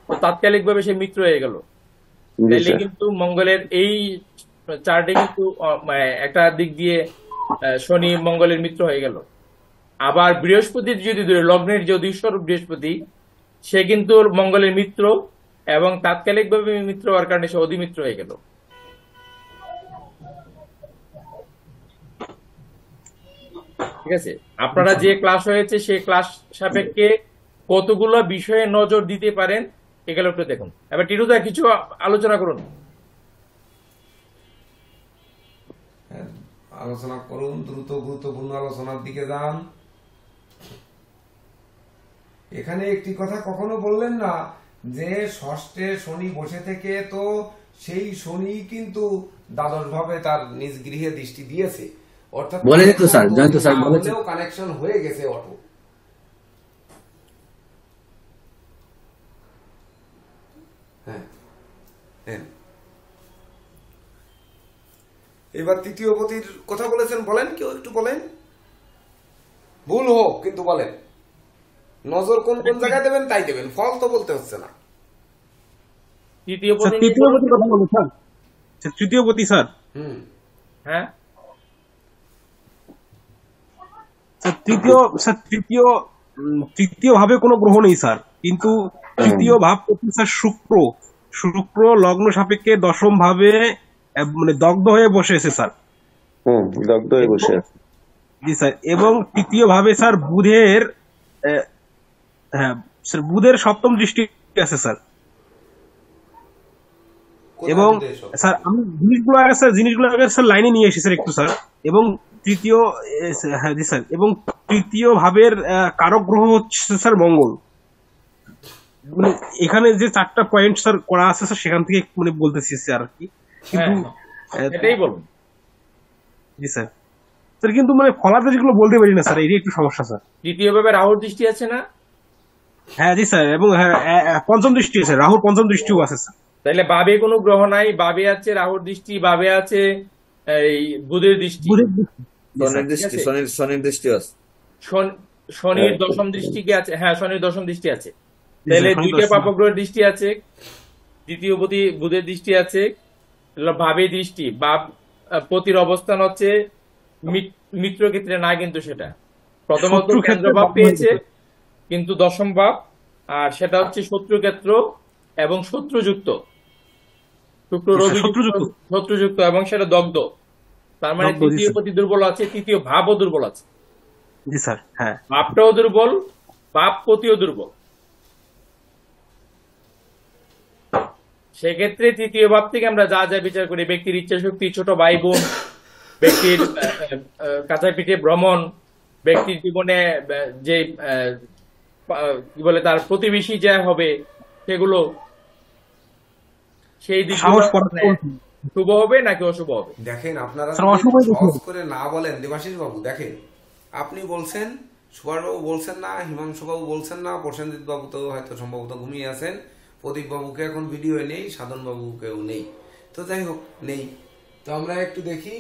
তো তাৎকালিকভাবে সে মিত্র হয়ে গেল। জি তাইলে স্যার। কিন্তু মঙ্গলের এই চার্টে কিন্তু মানে একটা দিক দিয়ে শনি মঙ্গলের মিত্র হয়ে গেল। আবার বৃহস্পতির যদি ধরি, লগ্নের যে অধীশ্বর বৃহস্পতি, সে কিন্তু মঙ্গলের মিত্র এবং তাৎকালিকভাবে মিত্র হওয়ার কারণে সে অধিমিত্র হয়ে গেল। ঠিক আছে, আপনারা যে ক্লাস হয়েছে সেই ক্লাস সাপেক্ষে কতগুলো বিষয়ে নজর দিতে পারেন এগুলো একটু দেখুন। এবার টিটুদা কিছু আলোচনা করুন। হ্যাঁ, আলোচনা করুন, দ্রুত গুরুত্বপূর্ণ আলোচনার দিকে যান। এখানে একটি কথা কখনো বললেন না যে ষষ্ঠে শনি বসে থেকে, তো সেই শনি কিন্তু দ্বাদশ ভাবে তার নিজ গৃহে দৃষ্টি দিয়েছে, অর্থাৎ বলেছেন তো স্যার, জয়ন্ত স্যার বলেছেন। কানেকশন হয়ে গেছে অটো। হ্যাঁ হ্যাঁ, এবার তৃতীয় পতির কথা বলেছেন, বলেন, কেউ একটু বলেন, ভুল হোক কিন্তু বলেন, নজর কোন কোন জায়গায় দেবেন তাই দেবেন, ফল তো বলতে হচ্ছে না। তৃতীয় স্যার পতি তৃতীয় পতির কথা বলুন স্যার। স্যার, তৃতীয় পতি স্যার, হুম, হ্যাঁ, তৃতীয় ভাবে কোনো গ্রহ নেই স্যার, কিন্তু তৃতীয় ভাব পতি স্যার শুক্র। শুক্র লগ্ন সাপেক্ষে দশম ভাবে মানে দগ্ধ হয়ে বসে আছে স্যার। দগ্ধ হয়ে বসে আছে। জি স্যার, এবং তৃতীয় ভাবে স্যার বুধের হ্যাঁ স্যার, বুধের সপ্তম দৃষ্টি আছে স্যার। এবং স্যার আমি জিনিসগুলো আগে স্যার লাইনে নিয়ে এসেছি স্যার একটু স্যার। এবং তৃতীয় হ্যাঁ জি স্যার, এবং তৃতীয় ভাবের কারক গ্রহ হচ্ছে স্যার মঙ্গল। মানে এখানে যে 4টা পয়েন্ট স্যার করা আছে স্যার, সেখান থেকে মানে বলতেছি স্যার আর কি, কিন্তু এটাই বলুন। জি স্যার। স্যার কিন্তু মানে ফলাতে যেগুলো বলতে পারি না স্যার, এটাই একটু সমস্যা স্যার। তৃতীয় ভাবে রাহুর দৃষ্টি আছে না? হ্যাঁ জি স্যার, এবং হ্যাঁ পঞ্চম দৃষ্টি আছে, রাহুর পঞ্চম দৃষ্টিও আছে স্যার। তাহলে বাবে কোনো গ্রহ নাই, বাবে আছে রাহুর দৃষ্টি, বাবে আছে এই বুধের দৃষ্টি, বুধের দৃষ্টি। জি স্যার। শনির দৃষ্টি, শনির দৃষ্টি আছে। শনির দশম দৃষ্টি কি আছে? হ্যাঁ, শনির দশম দৃষ্টি আছে। জি তাহলে স্যার, শনি 2টা দশম। পাপগ্রহের দৃষ্টি আছে, দ্বিতীয় পতি বুধের দৃষ্টি আছে, ভাবে দৃষ্টি, বাপ পতির অবস্থান হচ্ছে মিত্র ক্ষেত্রে না, কিন্তু সেটা প্রথমত শত্রু ক্ষেত্রে কেন্দ্র ভাব দগ্ধ পেয়েছে, হয়ে গেছে। কিন্তু দশম ভাব, আর সেটা হচ্ছে শত্রু ক্ষেত্র এবং শত্রুযুক্ত, শুক্র রবি শত্রুযুক্ত। শত্রুযুক্ত, এবং সেটা দগ্ধ। তার মানে দগ্ধ, জি তৃতীয় স্যার। পতি দুর্বল আছে, তৃতীয় ভাবও দুর্বল আছে, জি স্যার, হ্যাঁ। ভাবটাও দুর্বল, বাপ পতিও দুর্বল। সেক্ষেত্রে তৃতীয় ভাব থেকে আমরা যা যা বিচার করি, ব্যক্তির ইচ্ছা শক্তি, ছোট ভাই বোন, ব্যক্তির কাঁচা পিঠে ভ্রমণ, ব্যক্তির জীবনে যে কি বলে তার প্রতিবেশী যা হবে সেগুলো, সেই দিকগুলো সাহস পরাক্রম। শুভ হবে নাকি অশুভ হবে? দেখেন, আপনারা স্যার, যদি অশুভই দেখুন। সহজ করে না বলেন, দেবাশিস বাবু দেখেন, আপনি বলছেন, সুভাষ বাবু বলছেন না, হিমাংশু বাবু বলছেন না, প্রসেনজিৎ বাবু তো হয়তো সম্ভবত ঘুমিয়ে আছেন, প্রদীপ বাবুকে এখন ভিডিও নেই, সাধন বাবুকেও নেই, তো যাই হোক নেই। তো আমরা একটু দেখি,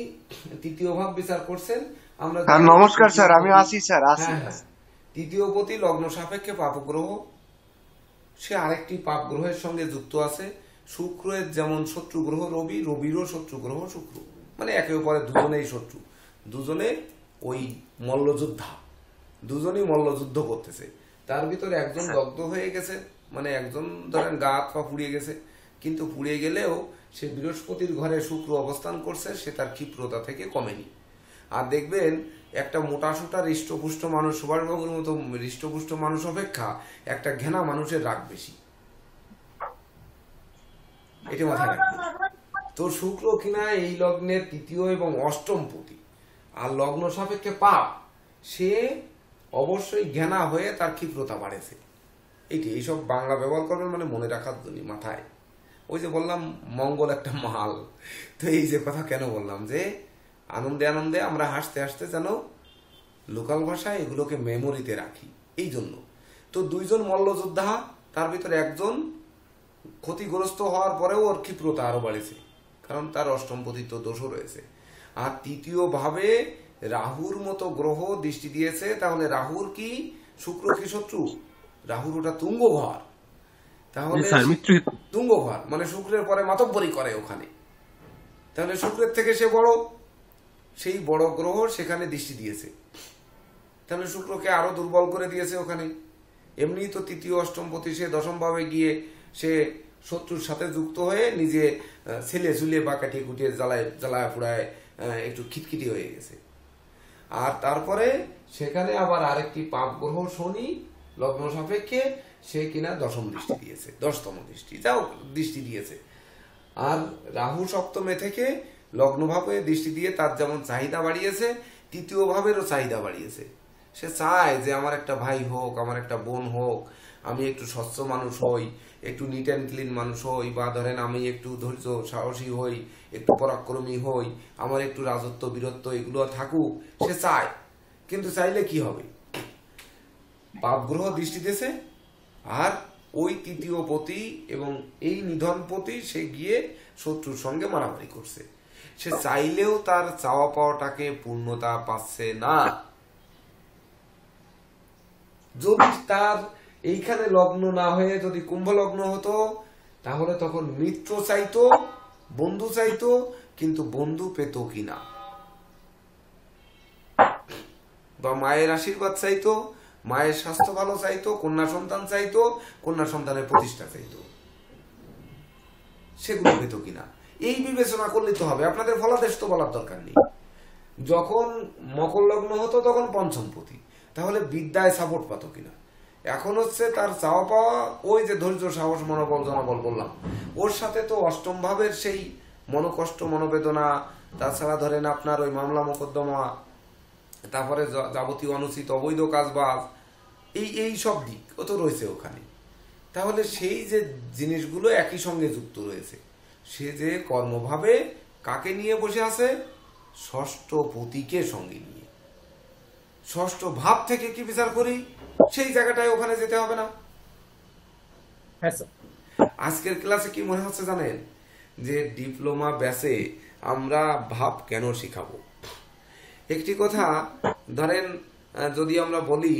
তৃতীয় ভাব বিচার করছেন আমরা। নমস্কার স্যার, আমি আসি স্যার, আসি। হ্যাঁ, তৃতীয় পতি লগ্ন সাপেক্ষে পাপগ্রহ, সে আরেকটি পাপ গ্রহের সঙ্গে যুক্ত আছে। শুক্রের যেমন শত্রু গ্রহ রবি, রবিরও শত্রু গ্রহ শুক্র, মানে একে অপরের দুজনেই শত্রু, দুজনে ওই মল্লযোদ্ধা, দুজনেই মল্লযুদ্ধ করতেছে। তার ভিতরে একজন দগ্ধ হয়ে গেছে, মানে একজন ধরেন গা হাত পা পুড়িয়ে গেছে, কিন্তু পুড়িয়ে গেলেও সে বৃহস্পতির ঘরে শুক্র অবস্থান করছে, সে তার ক্ষিপ্রতা থেকে কমেনি। আর দেখবেন একটা মোটাসোটা হৃষ্টপুষ্ট মানুষ, সুভাষবাবুর মতো হৃষ্টপুষ্ট মানুষ অপেক্ষা একটা ঘেনা মানুষের রাগ বেশি, এটা মাথায় রাখবেন। তো শুক্র কিনা এই লগ্নের তৃতীয় এবং অষ্টম পতি, আর লগ্ন সাপেক্ষে পাপ, সে অবশ্যই ঘেনা হয়ে তার ক্ষিপ্রতা বাড়েছে। এইসব বাংলা ব্যবহার করবেন মানে মনে রাখার জন্য মাথায়। ওই যে বললাম মঙ্গল একটা মাল, তো এই যে কথা কেন বললাম যে আনন্দে আনন্দে আমরা হাসতে হাসতে যেন লোকাল ভাষায় এগুলোকে মেমোরিতে রাখি। এই জন্য তো দুইজন মল্লযোদ্ধা, তার ভিতরে একজন ক্ষতিগ্রস্ত হওয়ার পরেও ওর ক্ষিপ্রতা আরো বাড়েছে, কারণ তার অষ্টমপতিত্ব দোষও রয়েছে। আর তৃতীয় ভাবে রাহুর মতো গ্রহ দৃষ্টি দিয়েছে, তাহলে রাহুর কি শুক্র কি শত্রু? রাহুর ওটা তুঙ্গ ঘর, তাহলে তুঙ্গ ঘর মানে শুক্রের পরে মাতব্বরি করে ওখানে, তাহলে শুক্রের থেকে সে বড়, সেই বড় গ্রহ সেখানে দৃষ্টি দিয়েছে, তাহলে শুক্রকে আরো দুর্বল করে দিয়েছে ওখানে। এমনি তো তৃতীয় অষ্টমপতি, সে দশম ভাবে গিয়ে সে শত্রুর সাথে যুক্ত হয়ে নিজে ছেলে ঝুলে বা কাটিয়ে কুটিয়ে জ্বালায় পুড়ায় একটু খিটখিটি হয়ে গেছে। আর তারপরে সেখানে আবার আরেকটি পাপ গ্রহ শনি লগ্ন সাপেক্ষে সে কিনা দশম দৃষ্টি দিয়েছে, 10তম দৃষ্টি যাও দৃষ্টি দিয়েছে। আর রাহু সপ্তমে থেকে লগ্ন ভাবে দৃষ্টি দিয়ে তার যেমন চাহিদা বাড়িয়েছে, তৃতীয় ভাবেরও চাহিদা বাড়িয়েছে। সে চায় যে আমার একটা ভাই হোক, আমার একটা বোন হোক, আমি একটু স্বচ্ছ মানুষ হই, একটু নিট অ্যান্ড ক্লিন মানুষ হই, বা ধরেন আমি একটু ধৈর্য সাহসী হই, একটু পরাক্রমী হই, আমার একটু রাজত্ব বীরত্ব এগুলো থাকুক, সে চায়। কিন্তু চাইলে কি হবে? পাপ গ্রহ দৃষ্টি দিয়েছে, আর ওই তৃতীয় পতি এবং এই নিধন পতি সে গিয়ে শত্রুর সঙ্গে মারামারি করছে। সে চাইলেও তার চাওয়া পাওয়াটাকে পূর্ণতা পাচ্ছে না। যদি তার এইখানে লগ্ন না হয়ে যদি কুম্ভ লগ্ন হতো, তাহলে তখন মিত্র চাইতো, বন্ধু চাইতো, কিন্তু বন্ধু পেত কিনা, বা মায়ের আশীর্বাদ চাইতো, মায়ের স্বাস্থ্য ভালো চাইতো, কন্যা সন্তান চাইতো, কন্যা সন্তানের প্রতিষ্ঠা চাইতো, সেগুলো পেত কিনা এই বিবেচনা করলে তো হবে। আপনাদের ফলাদেশ তো বলার দরকার নেই। যখন মকর লগ্ন হতো তখন পঞ্চমপতি, তাহলে বিদ্যায় সাপোর্ট পাতো কিনা। এখন হচ্ছে তার চাওয়া পাওয়া ওই যে ধৈর্য সাহস মনোবল জনবল বললাম, ওর সাথে তো অষ্টম ভাবের সেই মনোকষ্ট মনোবেদনা, তাছাড়া ধরেন আপনার ওই মামলা মোকদ্দমা, তারপরে যাবতীয় অনুচিত অবৈধ কাজবাজ, এই সব দিক ও তো রয়েছে ওখানে। তাহলে সেই যে জিনিসগুলো একই সঙ্গে যুক্ত রয়েছে, সে যে কর্মভাবে কাকে নিয়ে বসে আছে? ষষ্ঠ পতিকে সঙ্গে নিয়ে। ষষ্ঠ ভাব থেকে কি বিচার করি, সেই জায়গাটায় ওখানে যেতে হবে না। আজকের ক্লাসে কি মনে হচ্ছে জানেন, যে ডিপ্লোমা ব্যাচে আমরা ভাব কেন শিখাবো। একটি কথা ধরেন যদি আমরা বলি,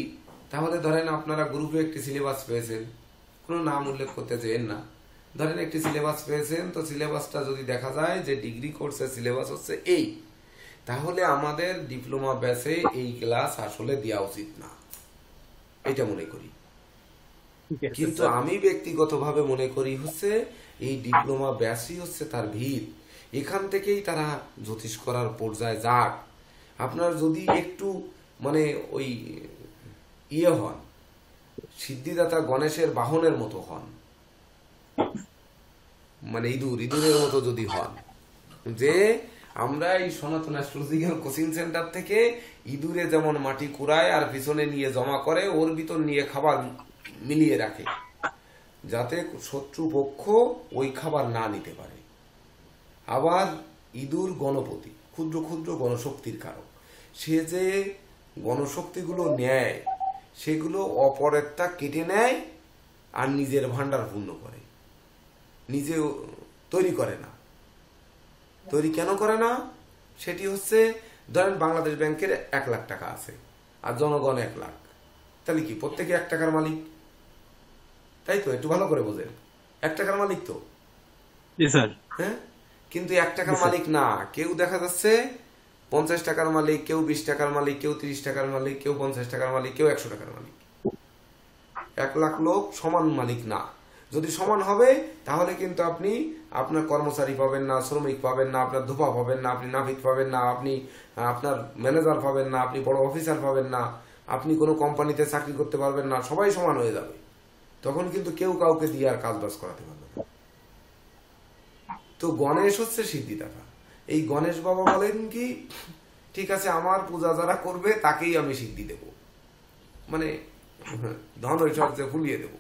তাহলে ধরেন আপনারা গ্রুপে একটি সিলেবাস পেয়েছেন, কোনো নাম উল্লেখ করতে চাইেন না, ধরেন একটি সিলেবাস পেয়েছেন, তো সিলেবাসটা যদি দেখা যায় যে ডিগ্রি কোর্সের সিলেবাস হচ্ছে এই, তাহলে আমাদের ডিপ্লোমা ব্যাচে এই ক্লাস আসলে দেওয়া উচিত না, এটা মনে করি। কিন্তু আমি ব্যক্তিগতভাবে মনে করি হচ্ছে এই ডিপ্লোমা ব্যাচই হচ্ছে তার ভিড়, এখান থেকেই তারা জ্যোতিষ করার পর্যায়ে যাক। আপনার যদি একটু মানে ওই হন, সিদ্ধিদাতা গণেশের বাহনের মতো হন, মানে ইঁদুরের মতো যদি হন, যে আমরা এই সনাতন অ্যাস্ট্রোলজিক্যাল কোচিং সেন্টার থেকে ইঁদুরে যেমন মাটি কুড়ায় আর পিছনে নিয়ে জমা করে, ওর ভিতর নিয়ে খাবার মিলিয়ে রাখে, যাতে শত্রুপক্ষ ওই খাবার না নিতে পারে। আবার ইঁদুর গণপতি, ক্ষুদ্র ক্ষুদ্র গণশক্তির কারক, সে যে গণশক্তিগুলো নেয় সেগুলো অপরেরটা কেটে নেয় আর নিজের ভান্ডার পূর্ণ করে, নিজে তৈরি করে না। তৈরি কেন করে না? সেটি হচ্ছে ধরেন বাংলাদেশ ব্যাংকের 1 লাখ টাকা আছে আর জনগণ 1 লাখ, তাহলে কি প্রত্যেকে 1 টাকার মালিক? তাই তো, একটু ভালো করে বোঝেন, 1 টাকার মালিক তো, হ্যাঁ। কিন্তু 1 টাকার মালিক না, কেউ দেখা যাচ্ছে 50 টাকার মালিক, কেউ 20 টাকার মালিক, কেউ 30 টাকার মালিক, কেউ 50 টাকার মালিক, কেউ 100 টাকার মালিক। 1 লাখ লোক সমান মালিক না। যদি সমান হবে তাহলে কিন্তু আপনি আপনার কর্মচারী পাবেন না, শ্রমিক পাবেন না, আপনার ধোপা পাবেন না, আপনি নাপিত পাবেন না, আপনি আপনার ম্যানেজার পাবেন না, আপনি বড় অফিসার পাবেন না, আপনি কোনো কোম্পানিতে চাকরি করতে পারবেন না, সবাই সমান হয়ে যাবে। তখন কিন্তু কেউ কাউকে দিয়ে আর কাজ বাজ করাতে পারবে না। তো গণেশ হচ্ছে সিদ্ধিদাতা। এই গণেশ বাবা বলেন কি, ঠিক আছে আমার পূজা যারা করবে তাকেই আমি সিদ্ধি দেব, মানে ধন ঐশ্বর্যে ফুলিয়ে দেব।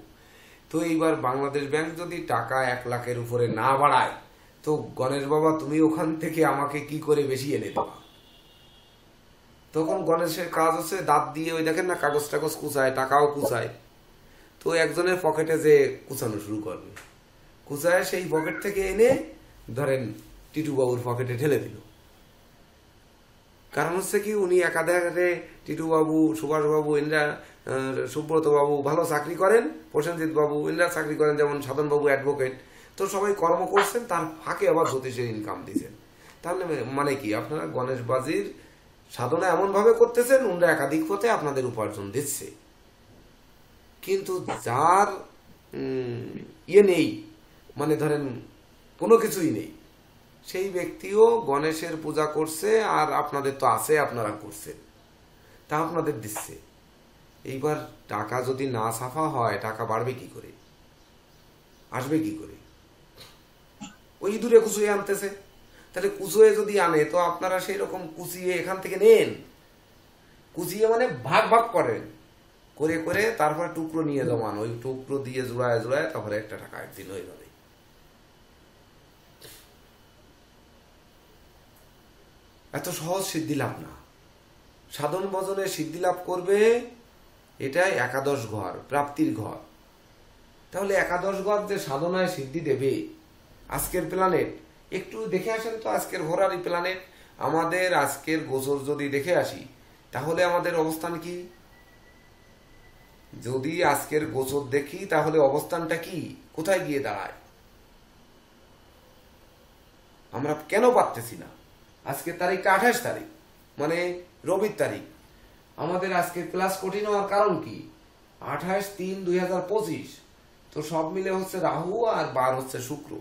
তো এইবার বাংলাদেশ ব্যাংক যদি টাকা 1 লাখের উপরে না বাড়ায়, তো গণেশ বাবা তুমি ওখান থেকে আমাকে কি করে বেশি এনে দেবা? তখন গণেশের কাজ হচ্ছে দাঁত দিয়ে ওই দেখেন না কাগজ টাগজ কুচায়, টাকাও কুচায়। তো একজনের পকেটে যে কুচানো শুরু করবে, কুচায় সেই পকেট থেকে এনে ধরেন টিটু বাবুর পকেটে ঢেলে দিল। কারণ হচ্ছে কি উনি একাধারে টিটু বাবু, সুভাষ বাবু, ইন্দ্রা, সুব্রত বাবু ভালো চাকরি করেন, প্রসেনজিৎ বাবু ইন্দ্রা চাকরি করেন, যেমন সাধন বাবু অ্যাডভোকেট। তো সবাই কর্ম করছেন, তার ফাঁকে আবার জ্যোতিষের ইনকাম দিচ্ছেন। তাহলে মানে কি আপনারা গণেশবাজির সাধনা এমন ভাবে করতেছেন, উনরা একাধিক পথে আপনাদের উপার্জন দিচ্ছে। কিন্তু যার ইয়ে নেই, মানে ধরেন কোনো কিছুই নেই, সেই ব্যক্তিও গণেশের পূজা করছে, আর আপনাদের তো আছে, আপনারা করছেন, তা আপনাদের দিচ্ছে। এইবার টাকা যদি না সাফা হয়, টাকা বাড়বে কি করে, আসবে কি করে? ওই দূরে কুচুয়ে আনতেছে। তাহলে কুচুয়ে যদি আনে, তো আপনারা সেই রকম কুচিয়ে এখান থেকে নেন, কুচিয়ে মানে ভাগ ভাগ করেন, করে করে তারপরে টুকরো নিয়ে জমান, ওই টুকরো দিয়ে জোড়ায় জোড়ায় তারপরে একটা টাকা একদিন হয়ে যাবে। এত সহজ সিদ্ধি লাভ না। সাধন ভজনে সিদ্ধি লাভ করবে, এটাই একাদশ ঘর, প্রাপ্তির ঘর। তাহলে একাদশ ঘর যে সাধনায় সিদ্ধি দেবে, আজকের প্ল্যানেট একটু দেখে আসেন তো, আজকের ঘোরারি প্ল্যানেট আমাদের আজকের গোচর যদি দেখে আসি, তাহলে আমাদের অবস্থান কি? যদি আজকের গোচর দেখি, তাহলে অবস্থানটা কি, কোথায় গিয়ে দাঁড়ায়? আমরা কেন পারতেছি না? আজকের তারিখটা 28 তারিখ, মানে রবির তারিখ। আমাদের আজকের ক্লাস কঠিন হওয়ার কারণ কি? 28/3/2025। তো সব মিলে হচ্ছে রাহু, আর বার হচ্ছে শুক্র।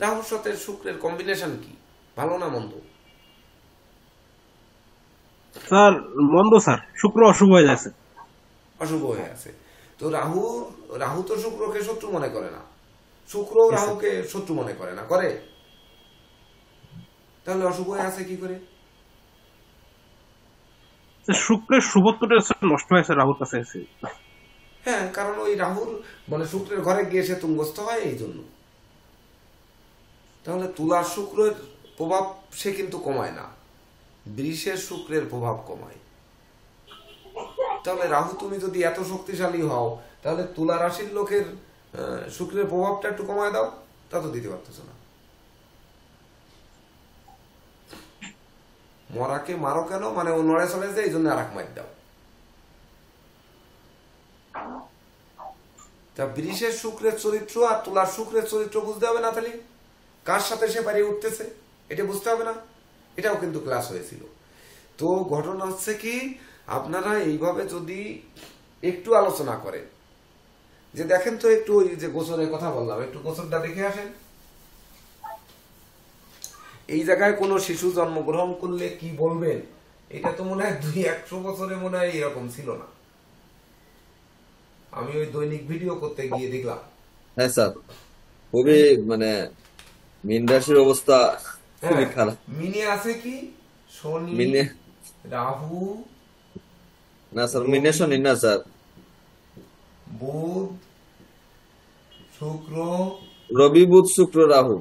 রাহুর সাথে শুক্রের কম্বিনেশন কি, ভালো না মন্দ? স্যার মন্দ স্যার, শুক্র অশুভ হয়ে যাচ্ছে, অশুভ হয়ে আছে। তো রাহু তো শুক্রকে শত্রু মনে করে না, শুক্র রাহুকে শত্রু মনে করে না, করে? তাহলে অশুভ হয়ে আছে কি করে? শুক্রের শুভত্বটা নষ্ট হয়েছে রাহুর কাছে এসে। হ্যাঁ, কারণ ওই রাহুর মানে শুক্রের ঘরে গিয়ে সে তুঙ্গস্থ হয়, এই জন্য। তাহলে তুলার শুক্রের প্রভাব সে কিন্তু কমায় না, বৃষের শুক্রের প্রভাব কমায়। তাহলে রাহু তুমি যদি এত শক্তিশালী হও, তাহলে তুলা রাশির লোকের শুক্রের প্রভাবটা একটু কমায় দাও, তা তো দিতে পারতেছ না। মরাকে মারো কেন, মানে ও নড়ে চলে যায়, এই জন্য আর এক মার দাও। তা বৃষের শুক্রের চরিত্র আর তুলার শুক্রের চরিত্র বুঝতে হবে না, তাহলে কার সাথে সে পারিয়ে উঠতেছে এটা বুঝতে হবে না? এটাও কিন্তু ক্লাস হয়েছিল। তো ঘটনা হচ্ছে কি, আপনারা এইভাবে যদি একটু আলোচনা করেন, যে দেখেন তো একটু ওই যে গোচরের কথা বললাম, একটু গোচরটা দেখে আসেন। এই জায়গায় কোনো শিশু জন্মগ্রহণ করলে কি বলবেন, এটা তো মনে হয় 200-100 বছরে মনে হয় এরকম ছিল না। আমি ওই দৈনিক ভিডিও করতে গিয়ে দেখলাম। হ্যাঁ স্যার, খুবই মানে মীন রাশির অবস্থা খুবই খারাপ। মিনে আছে কি শনি, মিনে রাহু, না স্যার, মিনে শনি না স্যার, বুধ, শুক্র, রবি, বুধ, শুক্র, রাহু।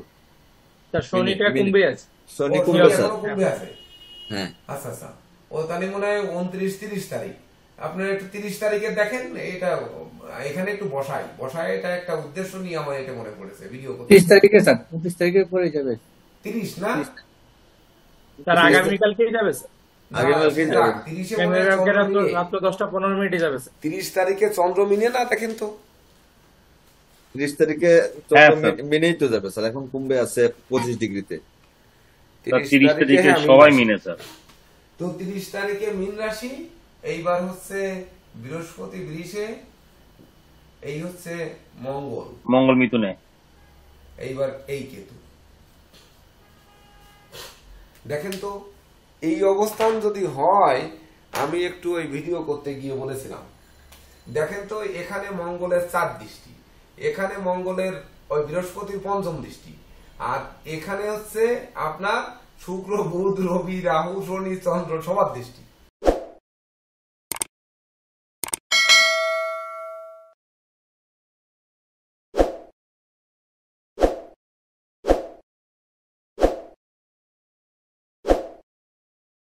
শনিটা কুম্ভে আছে, শনি ও, কুম্ভ শনি স্যার। এখনো কুম্ভে আছে। হ্যাঁ আচ্ছা আচ্ছা, ও তাহলে মনে হয় 29-30 তারিখ। আপনার একটু 30 তারিখে দেখেন, এটা এখানে একটু বসায় এটা একটা উদ্দেশ্য নিয়ে আমার এটা মনে পড়েছে ভিডিও করতে। 30 তারিখে স্যার, 25 তারিখের পরে যাবে। 30 না, তার আগামীকালকেই যাবে স্যার, আগামীকালকেই যাবে। 30 এ মনে হয় চন্দ্র মিনে। রাত্র 10টা-15 যাবে স্যার। 30 তারিখে চন্দ্র মিনে না, দেখেন তো। 30 তারিখে হ্যাঁ, স্যার। মিনেই তো যাবে স্যার, এখন কুম্ভে আছে 25 ডিগ্রিতে। 30 তারিখে হ্যাঁ, সবাই মিন মিনে রাশি। স্যার। তো 30 তারিখে মিন রাশি, এইবার হচ্ছে বৃহস্পতি বৃষে, এই হচ্ছে মঙ্গল মিথুনে। এইবার এই কেতু। দেখেন তো এই অবস্থান যদি হয়, আমি একটু ওই ভিডিও করতে গিয়ে বলেছিলাম, দেখেন তো এখানে মঙ্গলের 4 দৃষ্টি, এখানে মঙ্গলের ওই বৃহস্পতির 5ম দৃষ্টি, আর এখানে হচ্ছে আপনার শুক্র, বুধ, রবি, রাহু, শনি, চন্দ্র সবার দৃষ্টি।